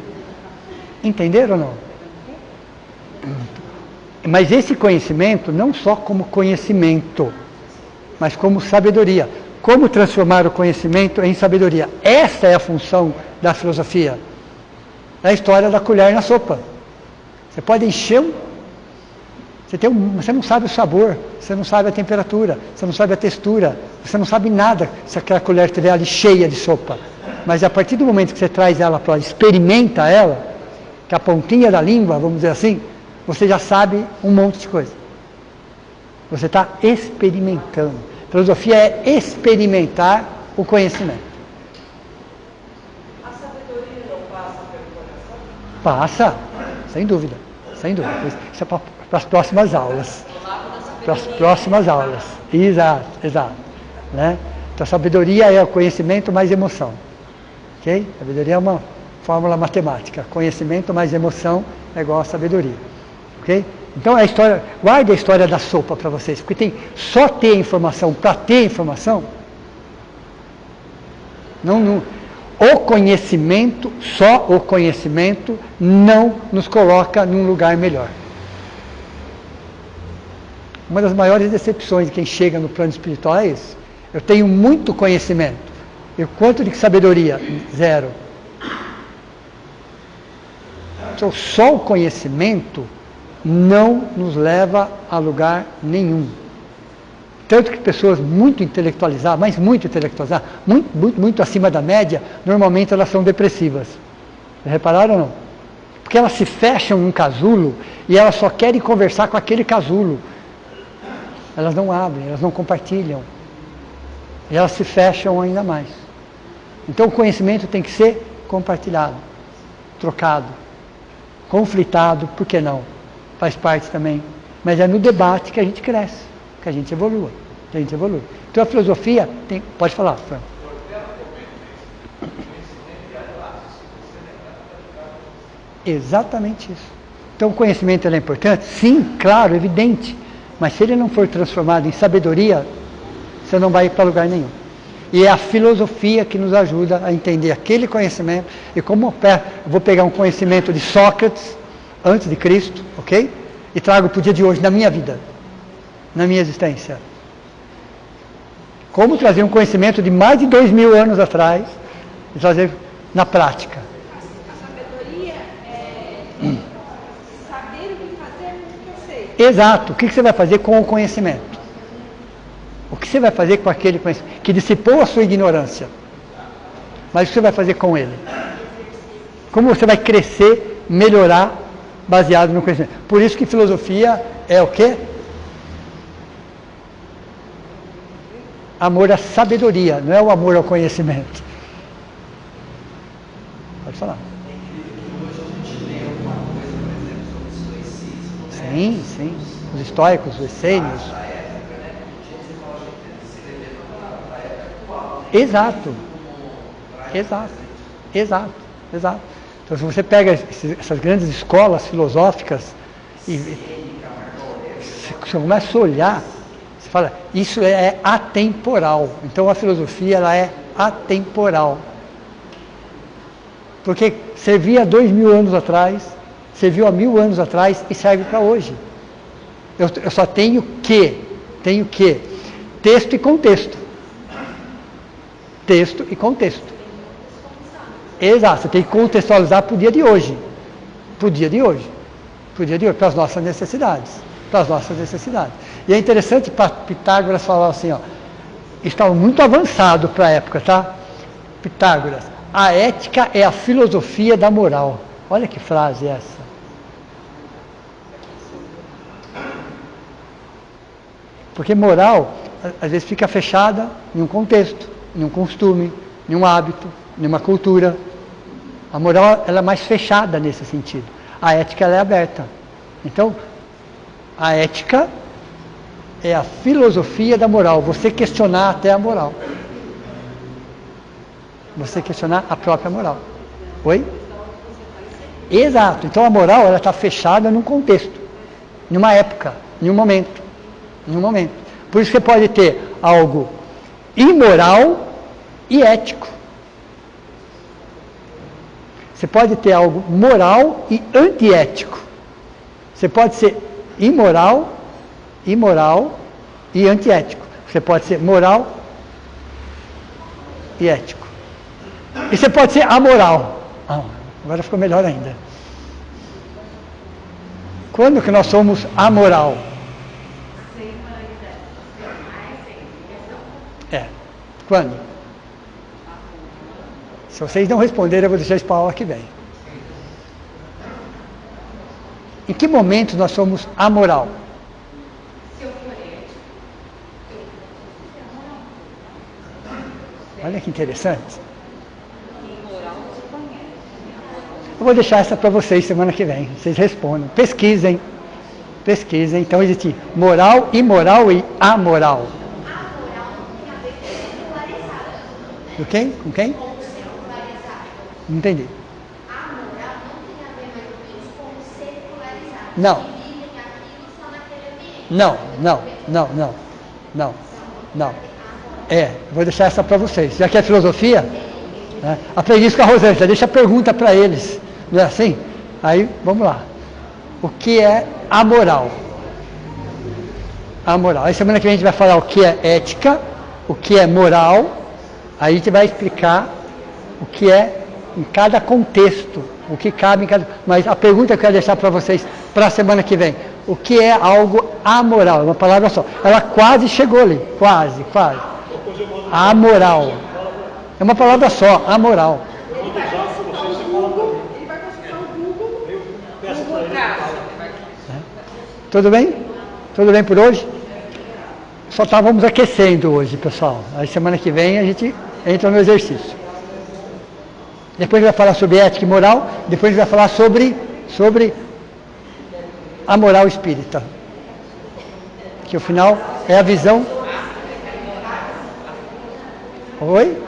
S2: Entenderam ou não? Mas esse conhecimento, não só como conhecimento, mas como sabedoria. Como transformar o conhecimento em sabedoria? Essa é a função da filosofia. É a história da colher na sopa. Você pode encher você não sabe o sabor, você não sabe a temperatura, você não sabe a textura, você não sabe nada se aquela colher estiver ali cheia de sopa. Mas a partir do momento que você traz ela para experimenta ela, com a pontinha da língua, vamos dizer assim, você já sabe um monte de coisa. Você está experimentando. Filosofia é experimentar o conhecimento.
S3: A sabedoria não passa pelo coração?
S2: Passa, sem dúvida, sem dúvida. Isso é para as próximas aulas. Para as próximas aulas. Exato, exato. Né? Então a sabedoria é o conhecimento mais emoção. Ok? Sabedoria é uma fórmula matemática. Conhecimento mais emoção é igual a sabedoria. Ok? Então a história, guarde a história da sopa para vocês, porque tem só ter informação para ter informação. O conhecimento, só o conhecimento não nos coloca num lugar melhor. Uma das maiores decepções de quem chega no plano espiritual é isso. Eu tenho muito conhecimento. E quanto de sabedoria? 0. Então, só o conhecimento não nos leva a lugar nenhum. Tanto que pessoas muito intelectualizadas, mas muito intelectualizadas, muito acima da média, normalmente elas são depressivas. Repararam ou não? Porque elas se fecham num casulo e elas só querem conversar com aquele casulo. Elas não abrem, elas não compartilham. E elas se fecham ainda mais. Então o conhecimento tem que ser compartilhado, trocado, conflitado, por que não? Faz parte também. Mas é no debate que a gente cresce, que a gente evolui. Então a filosofia tem... Pode falar, Fran. Exatamente isso. Então o conhecimento é importante? Sim, claro, evidente. Mas se ele não for transformado em sabedoria, você não vai ir para lugar nenhum. E é a filosofia que nos ajuda a entender aquele conhecimento. E como eu vou pegar um conhecimento de Sócrates, antes de Cristo, ok? E trago para o dia de hoje, na minha vida, na minha existência. Como trazer um conhecimento de mais de 2000 anos atrás e trazer na prática.
S4: A sabedoria é
S2: Exato. O que você vai fazer com o conhecimento? O que você vai fazer com aquele conhecimento que dissipou a sua ignorância? Mas o que você vai fazer com ele? Como você vai crescer, melhorar, baseado no conhecimento? Por isso que filosofia é o quê? Amor à sabedoria, não é o amor ao conhecimento. Pode falar. Sim, sim. Os estoicos, os essênios. Exato. Exato. Exato. Exato. Então, se você pega essas grandes escolas filosóficas e você começa a olhar, você fala, isso é atemporal. Então, a filosofia, ela é atemporal. Porque servia há 2000 anos atrás, serviu há 1000 anos atrás e serve para hoje. Eu só tenho que texto e contexto. Texto e contexto. Exato, você tem que contextualizar para o dia de hoje. Para o dia de hoje. Para o dia de hoje, para as nossas necessidades. Para as nossas necessidades. E é interessante, Pitágoras falava assim, ó, estava muito avançado para a época, tá? Pitágoras, a ética é a filosofia da moral. Olha que frase é essa. Porque moral, às vezes, fica fechada em um contexto, em um costume, em um hábito, em uma cultura. A moral, ela é mais fechada nesse sentido. A ética, ela é aberta. Então, a ética é a filosofia da moral. Você questionar até a moral. Você questionar a própria moral. Oi? Exato. Então, a moral, ela está fechada num contexto, numa época, em um momento. Em um momento. Por isso você pode ter algo imoral e ético. Você pode ter algo moral e antiético. Você pode ser imoral e antiético. Você pode ser moral e ético. E você pode ser amoral. Agora ficou melhor ainda. Quando que nós somos amoral? Quando? Se vocês não responderem, eu vou deixar isso para a aula que vem. Em que momento nós somos amoral? Olha que interessante. Eu vou deixar essa para vocês semana que vem. Vocês respondam. Pesquisem. Pesquisem. Então existe moral, imoral e amoral. Do quem? Com quem? Não entendi.
S4: A moral não tem a ver mais ou menos com secularizar.
S2: Não.
S4: Vivem aquilo só naquele ambiente.
S2: Não. Vou deixar essa para vocês. Já que é filosofia, né? Aprendi isso com a Rosângela. Deixa a pergunta para eles. Não é assim? Aí, vamos lá. O que é amoral? Amoral. Aí semana que vem a gente vai falar o que é ética, o que é moral. Aí a gente vai explicar o que é em cada contexto, o que cabe em cada... Mas a pergunta que eu quero deixar para vocês para a semana que vem, o que é algo amoral? É uma palavra só. Ela quase chegou ali, quase. Amoral. É uma palavra só, amoral.
S3: Ele vai consultar o Google.
S2: Tudo bem? Tudo bem por hoje? Só estávamos aquecendo hoje, pessoal. Aí semana que vem a gente entra no exercício. Depois a gente vai falar sobre ética e moral. Depois a gente vai falar sobre a moral espírita. Que o final é a visão. Oi?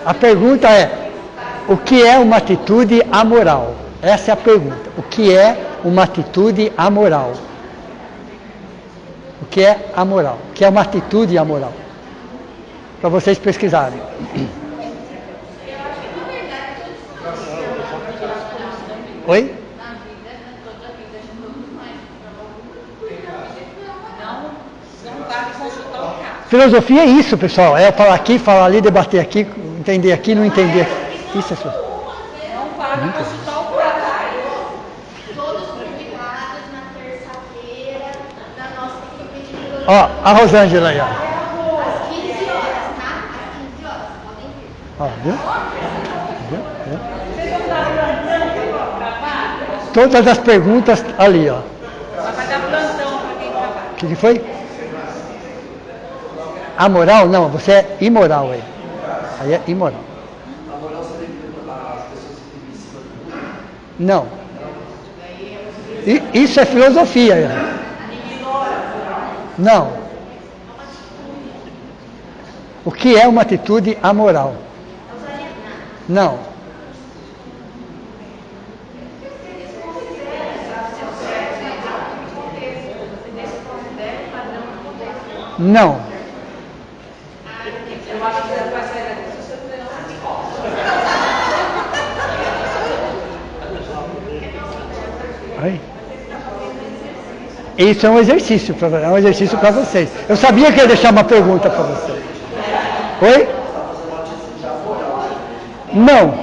S2: A pergunta é, o que é uma atitude amoral? Essa é a pergunta. O que é uma atitude amoral? O que é amoral? O que é uma atitude amoral? Para vocês pesquisarem. Oi? Filosofia é isso, pessoal. É falar aqui, falar ali, debater aqui, entender aqui, não entender aqui. Isso é só.
S4: Todos convidados na terça-feira da nossa equipe de filosofia.
S2: Ó, a Rosângela aí, ó.
S4: Às 15 horas, tá? Às 15 horas, podem vir.
S2: Ó, viu? Todas as perguntas ali, ó.
S6: Vai dar plantão para quem trabalha.
S2: O que foi? Amoral? Não, você é imoral aí. Aí é imoral.
S5: A moral seria as pessoas que vivem em cima do muro?
S2: Não. Isso é filosofia. Não. O que é uma atitude amoral? Não. Não. Aí. Isso é um exercício para vocês. Eu sabia que ia deixar uma pergunta para vocês. Oi? Não.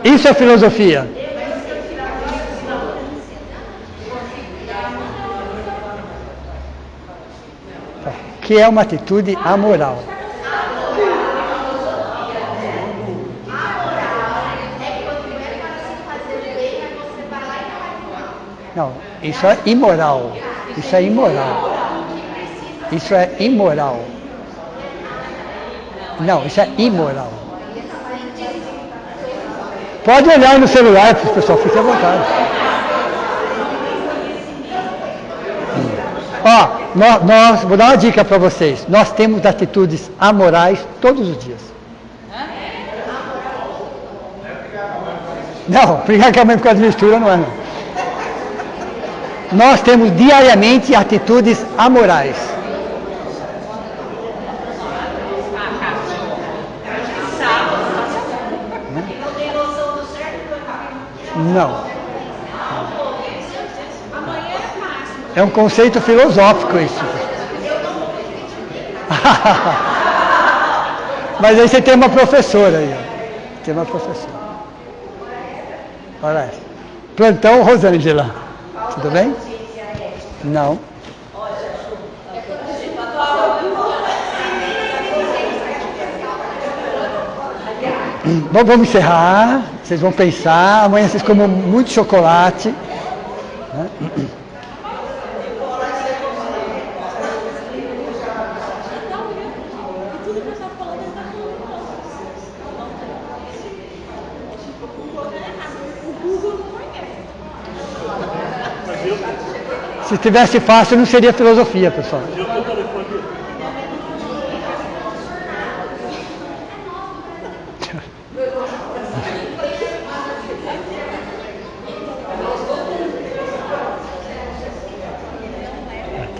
S2: Isso é filosofia. Que é uma atitude amoral. Não, isso é imoral. Isso é imoral. Isso é imoral. Não, isso é imoral. Pode olhar no celular, pessoal, fique à vontade. Ó, vou dar uma dica para vocês. Nós temos atitudes amorais todos os dias. Não, brigar com a mãe por causa de mistura não é não. Nós temos diariamente atitudes amorais. Não. É um conceito filosófico isso. Mas aí você tem uma professora aí. Ó. Tem uma professora. Olha aí. Plantão Rosângela. Tudo bem? Não. Bom, vamos encerrar. Vocês vão pensar. Amanhã vocês comem muito chocolate. Né? Se tivesse fácil, não seria filosofia, pessoal.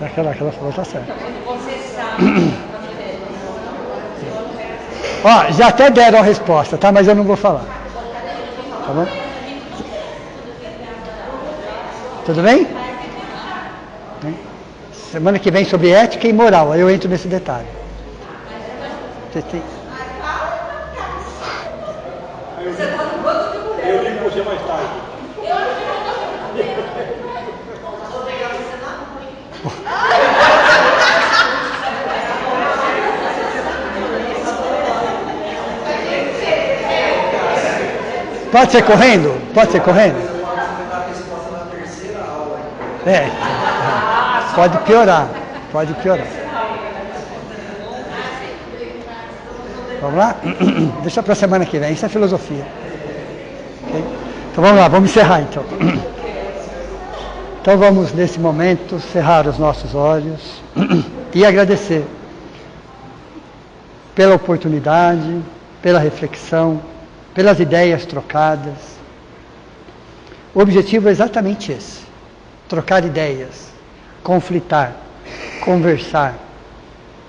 S2: Aquela falou, tá certo. Ó, já até deram a resposta, tá? Mas eu não vou falar. Tá bom? Tudo bem? Semana que vem sobre ética e moral, aí eu entro nesse detalhe. Você tem...
S3: Eu ligo você mais tarde.
S2: Pode ser correndo? Pode ser correndo? É. Pode piorar. Pode piorar. Vamos lá? Deixa para a semana que vem. Isso é filosofia. Okay? Então vamos lá, vamos encerrar então. Então vamos nesse momento cerrar os nossos olhos e agradecer pela oportunidade, pela reflexão, pelas ideias trocadas. O objetivo é exatamente esse: trocar ideias, conflitar, conversar,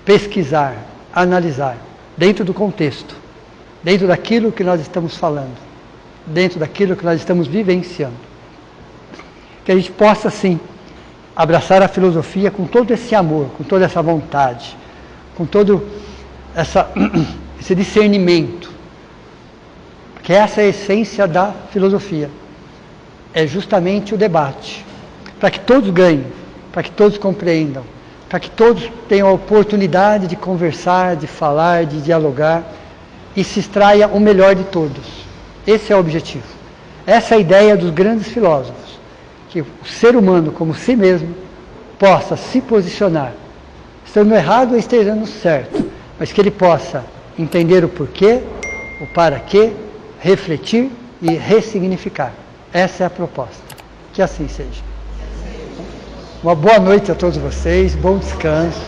S2: pesquisar, analisar, dentro do contexto, dentro daquilo que nós estamos falando, dentro daquilo que nós estamos vivenciando. que a gente possa, sim, abraçar a filosofia com todo esse amor, com toda essa vontade, com todo esse discernimento. Porque essa é a essência da filosofia. É justamente o debate. Para que todos ganhem, para que todos compreendam, para que todos tenham a oportunidade de conversar, de falar, de dialogar e se extraia o melhor de todos. Esse é o objetivo. Essa é a ideia dos grandes filósofos, que o ser humano, como si mesmo, possa se posicionar, estando errado ou estejando certo, mas que ele possa entender o porquê, o para quê, refletir e ressignificar. Essa é a proposta. Que assim seja. Uma boa noite a todos vocês, bom descanso.